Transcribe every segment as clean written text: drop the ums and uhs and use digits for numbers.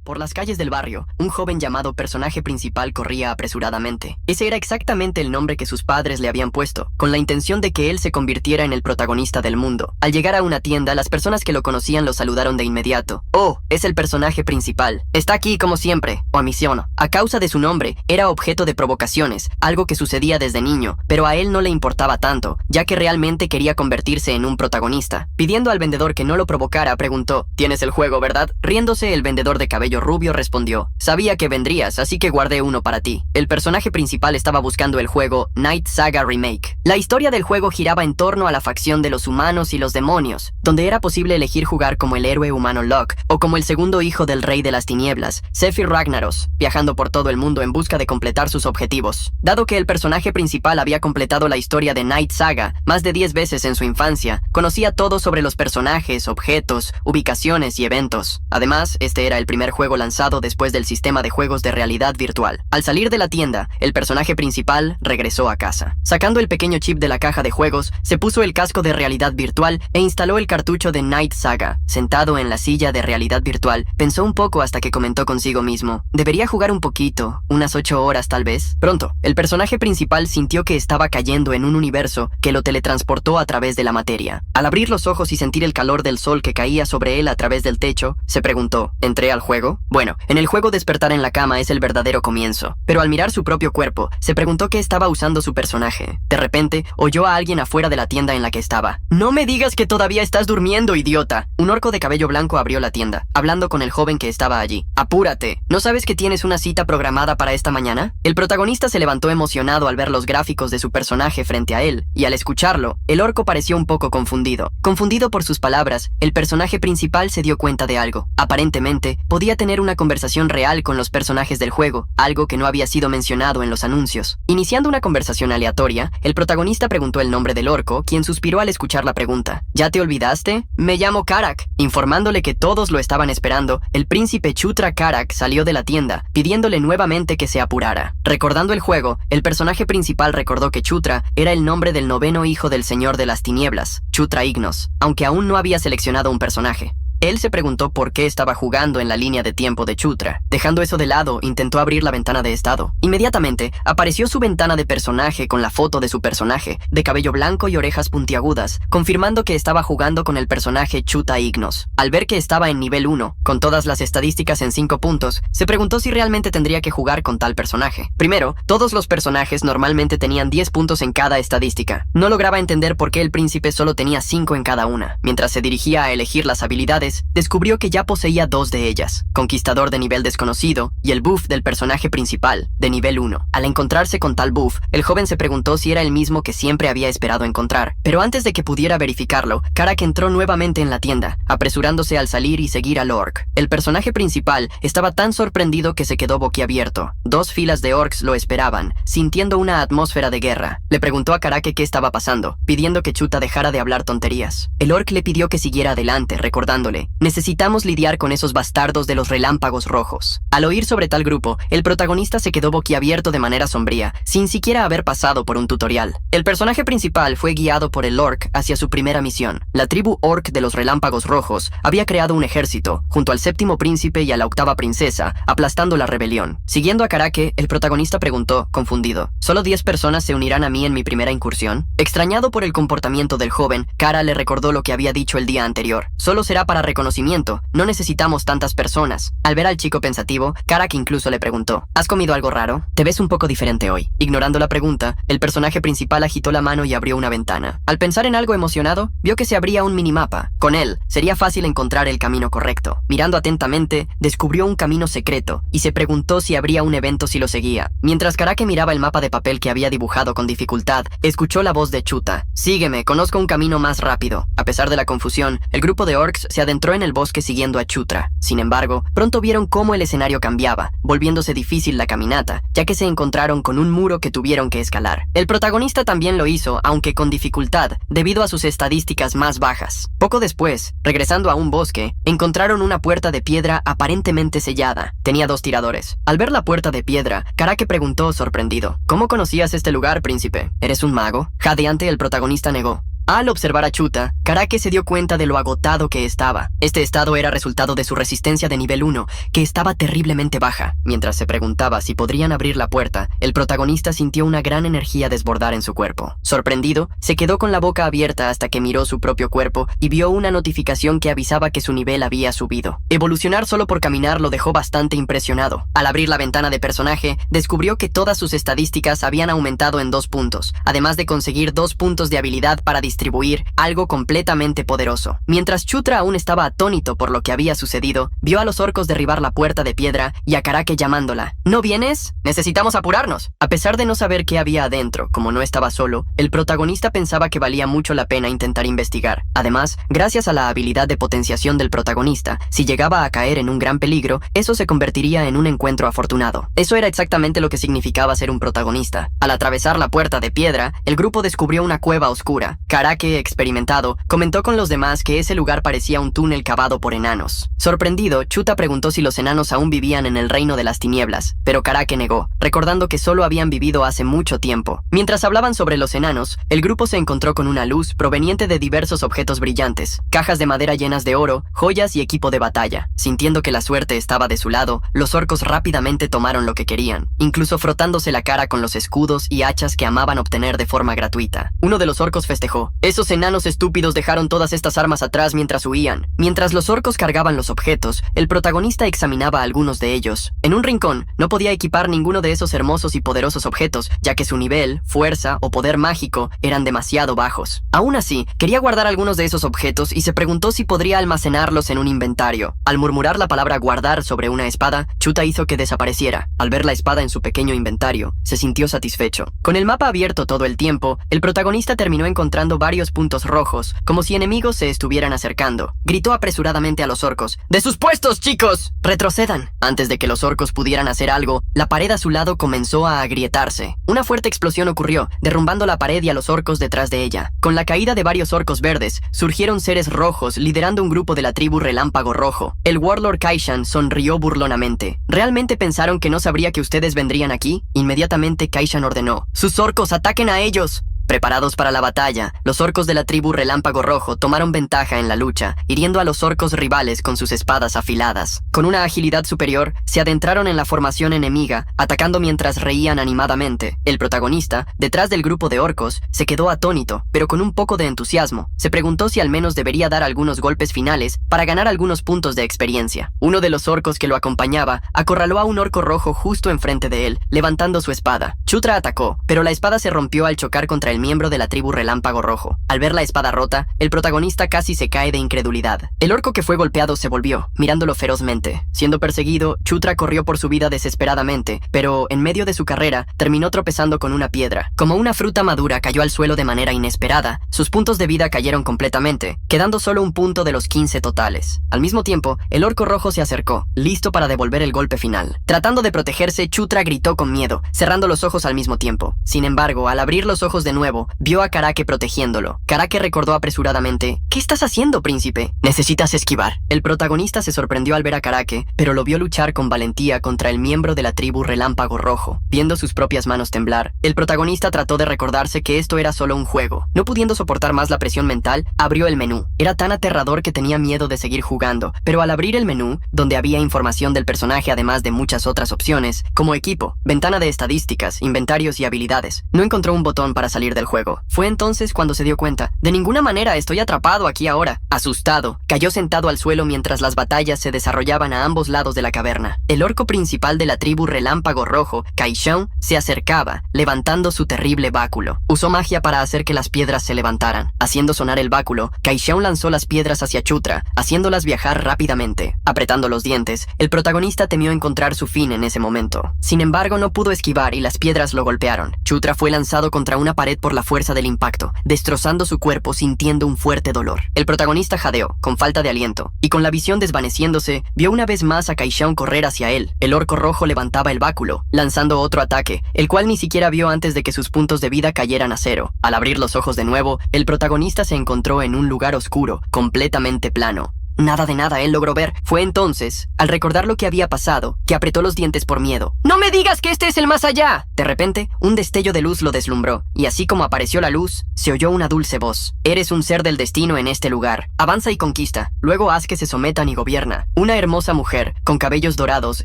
Por las calles del barrio, un joven llamado personaje principal corría apresuradamente. Ese era exactamente el nombre que sus padres le habían puesto, con la intención de que él se convirtiera en el protagonista del mundo. Al llegar a una tienda, las personas que lo conocían lo saludaron de inmediato. «Oh, es el personaje principal. Está aquí como siempre, o a misión». A causa de su nombre, era objeto de provocaciones, algo que sucedía desde niño, pero a él no le importaba tanto, ya que realmente quería convertirse en un protagonista. Pidiendo al vendedor que no lo provocara, preguntó: «¿Tienes el juego, verdad?». Riéndose, el vendedor de cabello rubio respondió: «Sabía que vendrías, así que guardé uno para ti». El personaje principal estaba buscando el juego Night Saga Remake. La historia del juego giraba en torno a la facción de los humanos y los demonios, donde era posible elegir jugar como el héroe humano Locke o como el segundo hijo del rey de las tinieblas, Sephiroth Ragnaros, viajando por todo el mundo en busca de completar sus objetivos. Dado que el personaje principal había completado la historia de Night Saga más de 10 veces en su infancia, conocía todo sobre los personajes, objetos, ubicaciones y eventos. Además, este era el primer juego lanzado después del sistema de juegos de realidad virtual. Al salir de la tienda, el personaje principal regresó a casa. Sacando el pequeño chip de la caja de juegos, se puso el casco de realidad virtual e instaló el cartucho de Night Saga. Sentado en la silla de realidad virtual, pensó un poco hasta que comentó consigo mismo: «Debería jugar un poquito, unas 8 horas tal vez». Pronto, el personaje principal sintió que estaba cayendo en un universo que lo teletransportó a través de la materia. Al abrir los ojos y sentir el calor del sol que caía sobre él a través del techo, se preguntó: ¿entré al juego? Bueno, en el juego despertar en la cama es el verdadero comienzo. Pero al mirar su propio cuerpo, se preguntó qué estaba usando su personaje. De repente, oyó a alguien afuera de la tienda en la que estaba. «No me digas que todavía estás durmiendo, idiota». Un orco de cabello blanco abrió la tienda, hablando con el joven que estaba allí. «Apúrate, ¿no sabes que tienes una cita programada para esta mañana?». El protagonista se levantó emocionado al ver los gráficos de su personaje frente a él, y al escucharlo, el orco pareció un poco confundido. Confundido por sus palabras, el personaje principal se dio cuenta de algo. Aparentemente, podía tener una conversación real con los personajes del juego, algo que no había sido mencionado en los anuncios. Iniciando una conversación aleatoria, el protagonista preguntó el nombre del orco, quien suspiró al escuchar la pregunta. «¿Ya te olvidaste? Me llamo Karak». Informándole que todos lo estaban esperando, el príncipe Chutra Karak salió de la tienda, pidiéndole nuevamente que se apurara. Recordando el juego, el personaje principal recordó que Chutra era el nombre del 9º hijo del Señor de las Tinieblas, Chutra Ignos, aunque aún no había seleccionado un personaje. Él se preguntó por qué estaba jugando en la línea de tiempo de Chutra. Dejando eso de lado, intentó abrir la ventana de estado. Inmediatamente, apareció su ventana de personaje con la foto de su personaje, de cabello blanco y orejas puntiagudas, confirmando que estaba jugando con el personaje Chuta Ignos. Al ver que estaba en nivel 1, con todas las estadísticas en 5 puntos, se preguntó si realmente tendría que jugar con tal personaje. Primero, todos los personajes normalmente tenían 10 puntos en cada estadística. No lograba entender por qué el príncipe solo tenía 5 en cada una. Mientras se dirigía a elegir las habilidades, descubrió que ya poseía 2 de ellas: Conquistador de nivel desconocido y el buff del personaje principal, de nivel 1. Al encontrarse con tal buff, el joven se preguntó si era el mismo que siempre había esperado encontrar. Pero antes de que pudiera verificarlo, Karak entró nuevamente en la tienda, apresurándose al salir y seguir al orc. El personaje principal estaba tan sorprendido que se quedó boquiabierto. 2 filas de orcs lo esperaban, sintiendo una atmósfera de guerra. Le preguntó a Karak qué estaba pasando, pidiendo que Chuta dejara de hablar tonterías. El orc le pidió que siguiera adelante, recordándole: «Necesitamos lidiar con esos bastardos de los relámpagos rojos». Al oír sobre tal grupo, el protagonista se quedó boquiabierto de manera sombría, sin siquiera haber pasado por un tutorial. El personaje principal fue guiado por el orc hacia su primera misión. La tribu orc de los relámpagos rojos había creado un ejército, junto al 7º príncipe y a la 8ª princesa, aplastando la rebelión. Siguiendo a Karake, el protagonista preguntó, confundido: «¿Solo 10 personas se unirán a mí en mi primera incursión?». Extrañado por el comportamiento del joven, Kara le recordó lo que había dicho el día anterior: «Solo será para reconocimiento, no necesitamos tantas personas». Al ver al chico pensativo, Karak incluso le preguntó: «¿Has comido algo raro? Te ves un poco diferente hoy». Ignorando la pregunta, el personaje principal agitó la mano y abrió una ventana. Al pensar en algo emocionado, vio que se abría un minimapa. Con él, sería fácil encontrar el camino correcto. Mirando atentamente, descubrió un camino secreto, y se preguntó si habría un evento si lo seguía. Mientras Karake miraba el mapa de papel que había dibujado con dificultad, escuchó la voz de Chuta: «Sígueme, conozco un camino más rápido». A pesar de la confusión, el grupo de orcs se adentró en el bosque siguiendo a Chutra. Sin embargo, pronto vieron cómo el escenario cambiaba, volviéndose difícil la caminata, ya que se encontraron con un muro que tuvieron que escalar. El protagonista también lo hizo, aunque con dificultad, debido a sus estadísticas más bajas. Poco después, regresando a un bosque, encontraron una puerta de piedra aparentemente sellada. Tenía 2 tiradores. Al ver la puerta de piedra, Karake preguntó sorprendido: «¿Cómo conocías este lugar, príncipe? ¿Eres un mago?». Jadeante, el protagonista negó: Al observar a Chuta, Karake se dio cuenta de lo agotado que estaba. Este estado era resultado de su resistencia de nivel 1, que estaba terriblemente baja. Mientras se preguntaba si podrían abrir la puerta, el protagonista sintió una gran energía desbordar en su cuerpo. Sorprendido, se quedó con la boca abierta hasta que miró su propio cuerpo y vio una notificación que avisaba que su nivel había subido. Evolucionar solo por caminar lo dejó bastante impresionado. Al abrir la ventana de personaje, descubrió que todas sus estadísticas habían aumentado en 2 puntos, además de conseguir 2 puntos de habilidad para distribuir, algo completamente poderoso. Mientras Chutra aún estaba atónito por lo que había sucedido, vio a los orcos derribar la puerta de piedra y a Karake llamándola. ¿No vienes? Necesitamos apurarnos. A pesar de no saber qué había adentro, como no estaba solo, el protagonista pensaba que valía mucho la pena intentar investigar. Además, gracias a la habilidad de potenciación del protagonista, si llegaba a caer en un gran peligro, eso se convertiría en un encuentro afortunado. Eso era exactamente lo que significaba ser un protagonista. Al atravesar la puerta de piedra, el grupo descubrió una cueva oscura. Karake, experimentado, comentó con los demás que ese lugar parecía un túnel cavado por enanos. Sorprendido, Chuta preguntó si los enanos aún vivían en el reino de las tinieblas, pero Karake negó, recordando que solo habían vivido hace mucho tiempo. Mientras hablaban sobre los enanos, el grupo se encontró con una luz proveniente de diversos objetos brillantes, cajas de madera llenas de oro, joyas y equipo de batalla. Sintiendo que la suerte estaba de su lado, los orcos rápidamente tomaron lo que querían, incluso frotándose la cara con los escudos y hachas que amaban obtener de forma gratuita. Uno de los orcos festejó. Esos enanos estúpidos dejaron todas estas armas atrás mientras huían. Mientras los orcos cargaban los objetos, el protagonista examinaba algunos de ellos. En un rincón, no podía equipar ninguno de esos hermosos y poderosos objetos, ya que su nivel, fuerza o poder mágico eran demasiado bajos. Aún así, quería guardar algunos de esos objetos y se preguntó si podría almacenarlos en un inventario. Al murmurar la palabra guardar sobre una espada, Chuta hizo que desapareciera. Al ver la espada en su pequeño inventario, se sintió satisfecho. Con el mapa abierto todo el tiempo, el protagonista terminó encontrando varios puntos rojos, como si enemigos se estuvieran acercando. Gritó apresuradamente a los orcos. ¡De sus puestos, chicos! ¡Retrocedan! Antes de que los orcos pudieran hacer algo, la pared a su lado comenzó a agrietarse. Una fuerte explosión ocurrió, derrumbando la pared y a los orcos detrás de ella. Con la caída de varios orcos verdes, surgieron seres rojos liderando un grupo de la tribu Relámpago Rojo. El Warlord Kaishan sonrió burlonamente. ¿Realmente pensaron que no sabría que ustedes vendrían aquí? Inmediatamente Kaishan ordenó. ¡Sus orcos, ataquen a ellos! Preparados para la batalla, los orcos de la tribu Relámpago Rojo tomaron ventaja en la lucha, hiriendo a los orcos rivales con sus espadas afiladas. Con una agilidad superior, se adentraron en la formación enemiga, atacando mientras reían animadamente. El protagonista, detrás del grupo de orcos, se quedó atónito, pero con un poco de entusiasmo. Se preguntó si al menos debería dar algunos golpes finales para ganar algunos puntos de experiencia. Uno de los orcos que lo acompañaba acorraló a un orco rojo justo enfrente de él, levantando su espada. Chutra atacó, pero la espada se rompió al chocar contra el miembro de la tribu Relámpago Rojo. Al ver la espada rota, el protagonista casi se cae de incredulidad. El orco que fue golpeado se volvió, mirándolo ferozmente. Siendo perseguido, Chutra corrió por su vida desesperadamente, pero en medio de su carrera, terminó tropezando con una piedra. Como una fruta madura cayó al suelo de manera inesperada, sus puntos de vida cayeron completamente, quedando solo un punto de los 15 totales. Al mismo tiempo, el orco rojo se acercó, listo para devolver el golpe final. Tratando de protegerse, Chutra gritó con miedo, cerrando los ojos al mismo tiempo. Sin embargo, al abrir los ojos de nuevo, vio a Karake protegiéndolo. Karake recordó apresuradamente. ¿Qué estás haciendo, príncipe? Necesitas esquivar. El protagonista se sorprendió al ver a Karake, pero lo vio luchar con valentía contra el miembro de la tribu Relámpago Rojo. Viendo sus propias manos temblar, el protagonista trató de recordarse que esto era solo un juego. No pudiendo soportar más la presión mental, abrió el menú. Era tan aterrador que tenía miedo de seguir jugando, pero al abrir el menú, donde había información del personaje además de muchas otras opciones, como equipo, ventana de estadísticas, inventarios y habilidades, no encontró un botón para salir del juego. Fue entonces cuando se dio cuenta. De ninguna manera estoy atrapado aquí ahora. Asustado, cayó sentado al suelo mientras las batallas se desarrollaban a ambos lados de la caverna. El orco principal de la tribu Relámpago Rojo, Kaishan, se acercaba, levantando su terrible báculo. Usó magia para hacer que las piedras se levantaran. Haciendo sonar el báculo, Kaishan lanzó las piedras hacia Chutra, haciéndolas viajar rápidamente. Apretando los dientes, el protagonista temió encontrar su fin en ese momento. Sin embargo, no pudo esquivar y las piedras lo golpearon. Chutra fue lanzado contra una pared por la fuerza del impacto, destrozando su cuerpo sintiendo un fuerte dolor. El protagonista jadeó, con falta de aliento, y con la visión desvaneciéndose, vio una vez más a Kaishan correr hacia él. El orco rojo levantaba el báculo, lanzando otro ataque, el cual ni siquiera vio antes de que sus puntos de vida cayeran a 0. Al abrir los ojos de nuevo, el protagonista se encontró en un lugar oscuro, completamente plano. Nada de nada, él logró ver. Fue entonces, al recordar lo que había pasado, que apretó los dientes por miedo. ¡No me digas que este es el más allá! De repente, un destello de luz lo deslumbró, y así como apareció la luz, se oyó una dulce voz. Eres un ser del destino en este lugar. Avanza y conquista. Luego haz que se sometan y gobierna. Una hermosa mujer, con cabellos dorados,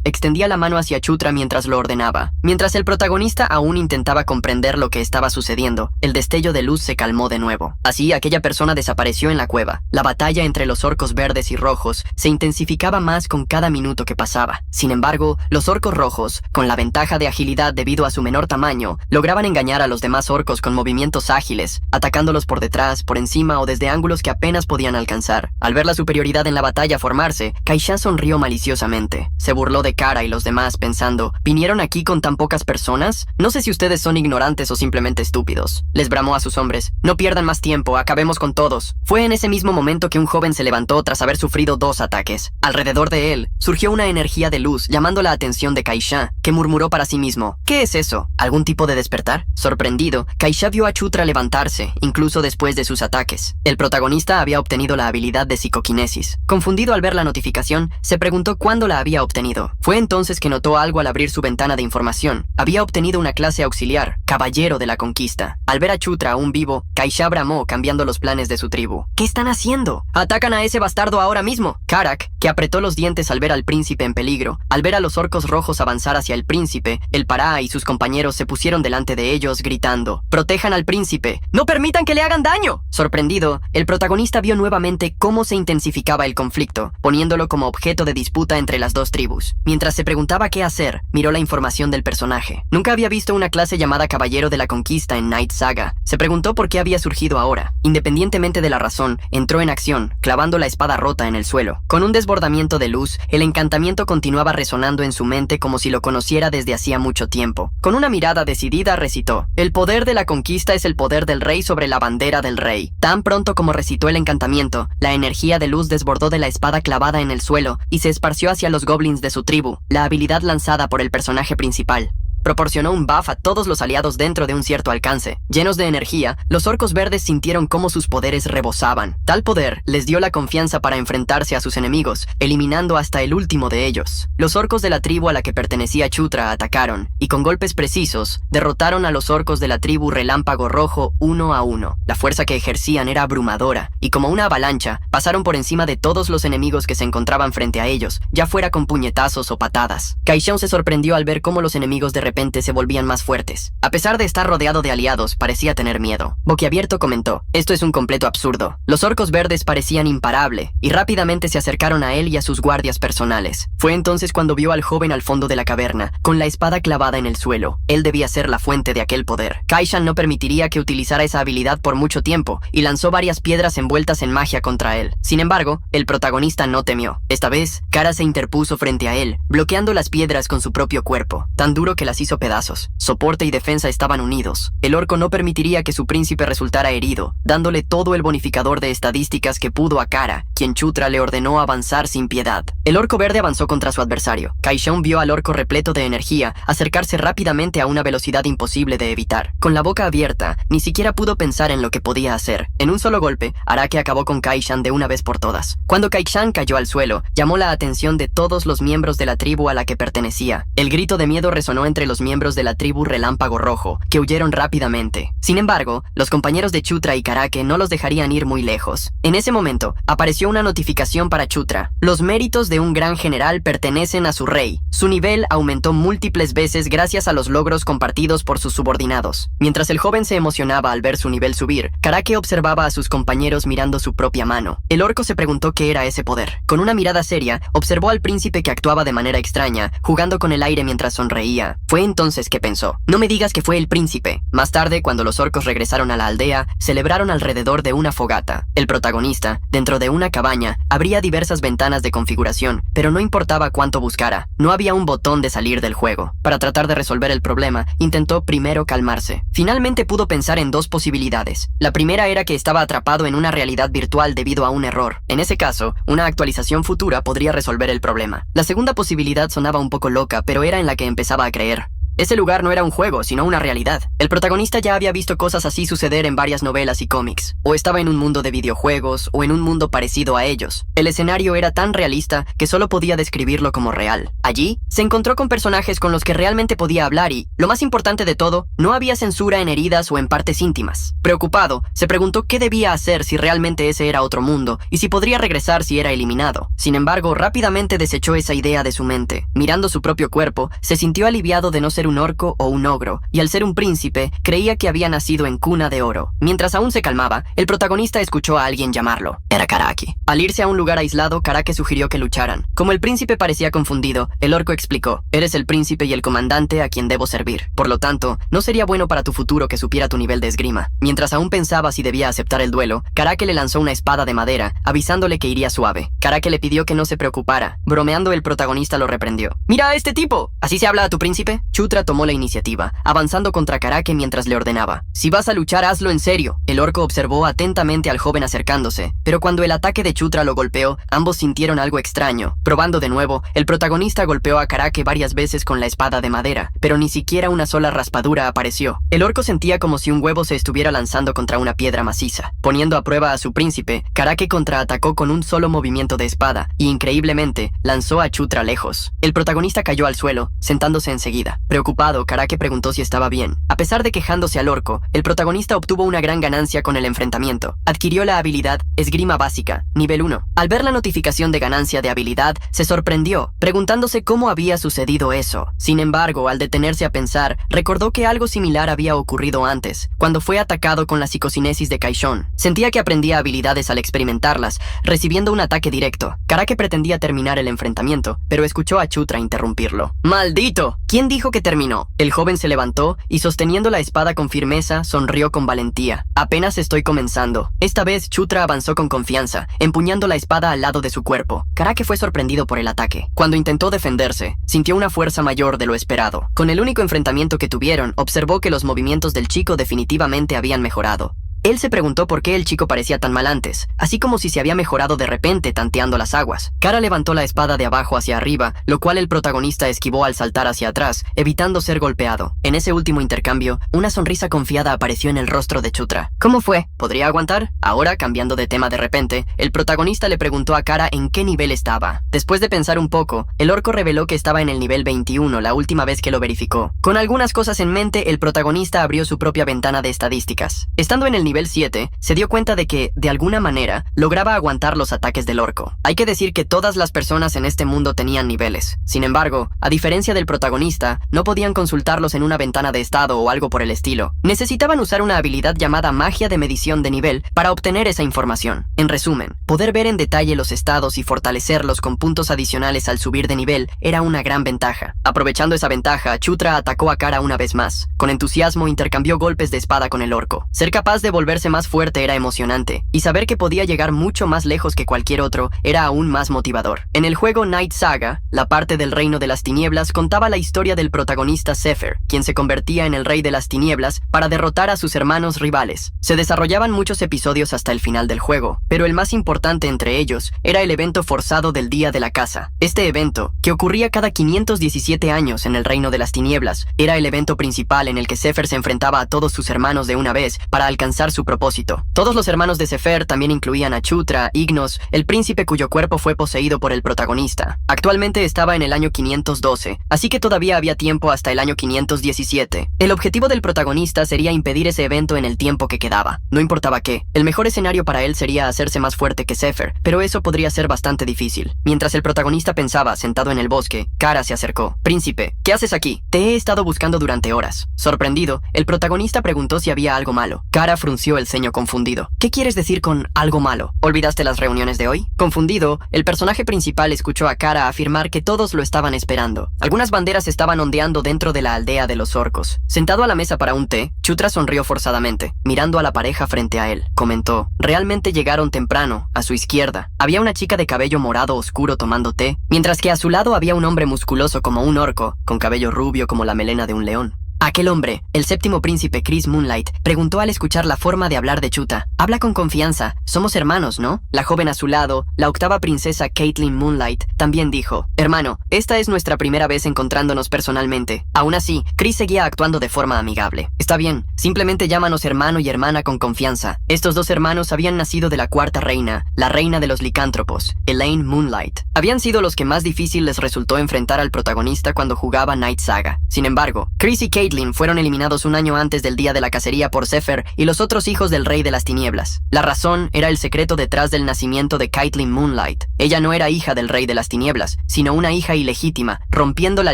extendía la mano hacia Chutra mientras lo ordenaba. Mientras el protagonista aún intentaba comprender lo que estaba sucediendo, el destello de luz se calmó de nuevo. Así, aquella persona desapareció en la cueva. La batalla entre los orcos verdes y rojos se intensificaba más con cada minuto que pasaba. Sin embargo, los orcos rojos, con la ventaja de agilidad debido a su menor tamaño, lograban engañar a los demás orcos con movimientos ágiles, atacándolos por detrás, por encima o desde ángulos que apenas podían alcanzar. Al ver la superioridad en la batalla formarse, Kaisha sonrió maliciosamente. Se burló de Kara y los demás pensando, ¿vinieron aquí con tan pocas personas? No sé si ustedes son ignorantes o simplemente estúpidos. Les bramó a sus hombres. No pierdan más tiempo, acabemos con todos. Fue en ese mismo momento que un joven se levantó tras haber sufrido 2 ataques. Alrededor de él, surgió una energía de luz llamando la atención de Kaisha, que murmuró para sí mismo. ¿Qué es eso? ¿Algún tipo de despertar? Sorprendido, Kaisha vio a Chutra levantarse, incluso después de sus ataques. El protagonista había obtenido la habilidad de psicoquinesis. Confundido al ver la notificación, se preguntó cuándo la había obtenido. Fue entonces que notó algo al abrir su ventana de información. Había obtenido una clase auxiliar, Caballero de la Conquista. Al ver a Chutra aún vivo, Kaisha bramó cambiando los planes de su tribu. ¿Qué están haciendo? ¡Atacan a ese bastardo ahora mismo! Karak, que apretó los dientes al ver al príncipe en peligro. Al ver a los orcos rojos avanzar hacia el príncipe, el Pará y sus compañeros se pusieron delante de ellos gritando, ¡protejan al príncipe! ¡No permitan que le hagan daño! Sorprendido, el protagonista vio nuevamente cómo se intensificaba el conflicto, poniéndolo como objeto de disputa entre las dos tribus. Mientras se preguntaba qué hacer, miró la información del personaje. Nunca había visto una clase llamada Caballero de la Conquista en Night Saga. Se preguntó por qué había surgido ahora. Independientemente de la razón, entró en acción, clavando la espada rota en el suelo. Con un desbordamiento de luz, el encantamiento continuaba resonando en su mente como si lo conociera desde hacía mucho tiempo. Con una mirada decidida recitó, el poder de la conquista es el poder del rey sobre la bandera del rey. Tan pronto como recitó el encantamiento, la energía de luz desbordó de la espada clavada en el suelo y se esparció hacia los goblins de su tribu, la habilidad lanzada por el personaje principal. Proporcionó un buff a todos los aliados dentro de un cierto alcance. Llenos de energía, los orcos verdes sintieron cómo sus poderes rebosaban. Tal poder les dio la confianza para enfrentarse a sus enemigos, eliminando hasta el último de ellos. Los orcos de la tribu a la que pertenecía Chutra atacaron, y con golpes precisos, derrotaron a los orcos de la tribu Relámpago Rojo 1 a 1. La fuerza que ejercían era abrumadora, y como una avalancha, pasaron por encima de todos los enemigos que se encontraban frente a ellos, ya fuera con puñetazos o patadas. Kaishon se sorprendió al ver cómo los enemigos de repente se volvían más fuertes. A pesar de estar rodeado de aliados, parecía tener miedo. Boquiabierto comentó, esto es un completo absurdo. Los orcos verdes parecían imparable, y rápidamente se acercaron a él y a sus guardias personales. Fue entonces cuando vio al joven al fondo de la caverna, con la espada clavada en el suelo. Él debía ser la fuente de aquel poder. Kaishan no permitiría que utilizara esa habilidad por mucho tiempo, y lanzó varias piedras envueltas en magia contra él. Sin embargo, el protagonista no temió. Esta vez, Kara se interpuso frente a él, bloqueando las piedras con su propio cuerpo, tan duro que las hizo pedazos. Soporte y defensa estaban unidos. El orco no permitiría que su príncipe resultara herido, dándole todo el bonificador de estadísticas que pudo a Kara, quien Chutra le ordenó avanzar sin piedad. El orco verde avanzó contra su adversario. Kaishon vio al orco repleto de energía acercarse rápidamente a una velocidad imposible de evitar. Con la boca abierta, ni siquiera pudo pensar en lo que podía hacer. En un solo golpe, Arake acabó con Kaishan de una vez por todas. Cuando Kaishan cayó al suelo, llamó la atención de todos los miembros de la tribu a la que pertenecía. El grito de miedo resonó entre los miembros de la tribu Relámpago Rojo, que huyeron rápidamente. Sin embargo, los compañeros de Chutra y Karake no los dejarían ir muy lejos. En ese momento, apareció una notificación para Chutra. Los méritos de un gran general pertenecen a su rey. Su nivel aumentó múltiples veces gracias a los logros compartidos por sus subordinados. Mientras el joven se emocionaba al ver su nivel subir, Karake observaba a sus compañeros mirando su propia mano. El orco se preguntó qué era ese poder. Con una mirada seria, observó al príncipe que actuaba de manera extraña, jugando con el aire mientras sonreía. Fue entonces que pensó, no me digas que fue el príncipe. Más tarde, cuando los orcos regresaron a la aldea, celebraron alrededor de una fogata. El protagonista, dentro de una cabaña, abría diversas ventanas de configuración, pero no importaba cuánto buscara, no había un botón de salir del juego. Para tratar de resolver el problema, intentó primero calmarse. Finalmente pudo pensar en dos posibilidades. La primera era que estaba atrapado en una realidad virtual debido a un error. En ese caso, una actualización futura podría resolver el problema. La segunda posibilidad sonaba un poco loca, pero era en la que empezaba a creer. Ese lugar no era un juego, sino una realidad. El protagonista ya había visto cosas así suceder en varias novelas y cómics. O estaba en un mundo de videojuegos, o en un mundo parecido a ellos. El escenario era tan realista que solo podía describirlo como real. Allí, se encontró con personajes con los que realmente podía hablar y, lo más importante de todo, no había censura en heridas o en partes íntimas. Preocupado, se preguntó qué debía hacer si realmente ese era otro mundo, y si podría regresar si era eliminado. Sin embargo, rápidamente desechó esa idea de su mente. Mirando su propio cuerpo, se sintió aliviado de no ser un orco o un ogro, y al ser un príncipe, creía que había nacido en cuna de oro. Mientras aún se calmaba, el protagonista escuchó a alguien llamarlo. Era Karaki. Al irse a un lugar aislado, Karaki sugirió que lucharan. Como el príncipe parecía confundido, el orco explicó: eres el príncipe y el comandante a quien debo servir. Por lo tanto, no sería bueno para tu futuro que supiera tu nivel de esgrima. Mientras aún pensaba si debía aceptar el duelo, Karaki le lanzó una espada de madera, avisándole que iría suave. Karaki le pidió que no se preocupara. Bromeando, el protagonista lo reprendió. ¡Mira a este tipo! ¿Así se habla a tu príncipe? Chutra tomó la iniciativa, avanzando contra Karaki mientras le ordenaba: si vas a luchar, hazlo en serio. El orco observó atentamente al joven acercándose, pero cuando el ataque de Chutra lo golpeó, ambos sintieron algo extraño. Probando de nuevo, el protagonista golpeó a Karaki varias veces con la espada de madera, pero ni siquiera una sola raspadura apareció. El orco sentía como si un huevo se estuviera lanzando contra una piedra maciza. Poniendo a prueba a su príncipe, Karaki contraatacó con un solo movimiento de espada, y increíblemente, lanzó a Chutra lejos. El protagonista cayó al suelo, sentándose enseguida. Preocupado, Karaki preguntó si estaba bien. A pesar de quejándose al orco, el protagonista obtuvo una gran ganancia con el enfrentamiento. Adquirió la habilidad Esgrima Básica, nivel 1. Al ver la notificación de ganancia de habilidad, se sorprendió, preguntándose cómo había sucedido eso. Sin embargo, al detenerse a pensar, recordó que algo similar había ocurrido antes, cuando fue atacado con la psicocinesis de Kaishon. Sentía que aprendía habilidades al experimentarlas, recibiendo un ataque directo. Karaki pretendía terminar el enfrentamiento, pero escuchó a Chutra interrumpirlo. ¡Maldito! ¿Quién dijo que terminó? El joven se levantó y, sosteniendo la espada con firmeza, sonrió con valentía. Apenas estoy comenzando. Esta vez Chutra avanzó con confianza, empuñando la espada al lado de su cuerpo. Karaki fue sorprendido por el ataque. Cuando intentó defenderse, sintió una fuerza mayor de lo esperado. Con el único enfrentamiento que tuvieron, observó que los movimientos del chico definitivamente habían mejorado. Él se preguntó por qué el chico parecía tan mal antes, así como si se había mejorado de repente tanteando las aguas. Kara levantó la espada de abajo hacia arriba, lo cual el protagonista esquivó al saltar hacia atrás, evitando ser golpeado. En ese último intercambio, una sonrisa confiada apareció en el rostro de Chutra. ¿Cómo fue? ¿Podría aguantar? Ahora, cambiando de tema de repente, el protagonista le preguntó a Kara en qué nivel estaba. Después de pensar un poco, el orco reveló que estaba en el nivel 21 la última vez que lo verificó. Con algunas cosas en mente, el protagonista abrió su propia ventana de estadísticas. Estando en el nivel 7, se dio cuenta de que, de alguna manera, lograba aguantar los ataques del orco. Hay que decir que todas las personas en este mundo tenían niveles. Sin embargo, a diferencia del protagonista, no podían consultarlos en una ventana de estado o algo por el estilo. Necesitaban usar una habilidad llamada magia de medición de nivel para obtener esa información. En resumen, poder ver en detalle los estados y fortalecerlos con puntos adicionales al subir de nivel era una gran ventaja. Aprovechando esa ventaja, Chutra atacó a Kara una vez más. Con entusiasmo intercambió golpes de espada con el orco. Ser capaz de volverse más fuerte era emocionante, y saber que podía llegar mucho más lejos que cualquier otro era aún más motivador. En el juego Night Saga, la parte del Reino de las Tinieblas contaba la historia del protagonista Zephyr, quien se convertía en el Rey de las Tinieblas para derrotar a sus hermanos rivales. Se desarrollaban muchos episodios hasta el final del juego, pero el más importante entre ellos era el evento forzado del Día de la Caza. Este evento, que ocurría cada 517 años en el Reino de las Tinieblas, era el evento principal en el que Zephyr se enfrentaba a todos sus hermanos de una vez para alcanzar su propósito. Todos los hermanos de Zephyr también incluían a Chutra, Ignos, el príncipe cuyo cuerpo fue poseído por el protagonista. Actualmente estaba en el año 512, así que todavía había tiempo hasta el año 517. El objetivo del protagonista sería impedir ese evento en el tiempo que quedaba. No importaba qué, el mejor escenario para él sería hacerse más fuerte que Zephyr, pero eso podría ser bastante difícil. Mientras el protagonista pensaba, sentado en el bosque, Kara se acercó. «Príncipe, ¿qué haces aquí? Te he estado buscando durante horas». Sorprendido, el protagonista preguntó si había algo malo. Kara frunció el ceño confundido. «¿Qué quieres decir con algo malo? ¿Olvidaste las reuniones de hoy?» Confundido, el personaje principal escuchó a Kara afirmar que todos lo estaban esperando. Algunas banderas estaban ondeando dentro de la aldea de los orcos. Sentado a la mesa para un té, Chutra sonrió forzadamente, mirando a la pareja frente a él. Comentó: «Realmente llegaron temprano». A su izquierda, había una chica de cabello morado oscuro tomando té, mientras que a su lado había un hombre musculoso como un orco, con cabello rubio como la melena de un león. Aquel hombre, el séptimo príncipe Chris Moonlight, preguntó al escuchar la forma de hablar de Chuta. Habla con confianza. Somos hermanos, ¿no? La joven a su lado, la octava princesa Caitlin Moonlight, también dijo: hermano, esta es nuestra primera vez encontrándonos personalmente. Aún así, Chris seguía actuando de forma amigable. Está bien, simplemente llámanos hermano y hermana con confianza. Estos dos hermanos habían nacido de la cuarta reina, la reina de los licántropos, Elaine Moonlight. Habían sido los que más difícil les resultó enfrentar al protagonista cuando jugaba Night Saga. Sin embargo, Chris y Caitlin fueron eliminados un año antes del día de la cacería por Zephyr y los otros hijos del Rey de las Tinieblas. La razón era el secreto detrás del nacimiento de Caitlin Moonlight. Ella no era hija del Rey de las Tinieblas, sino una hija ilegítima, rompiendo la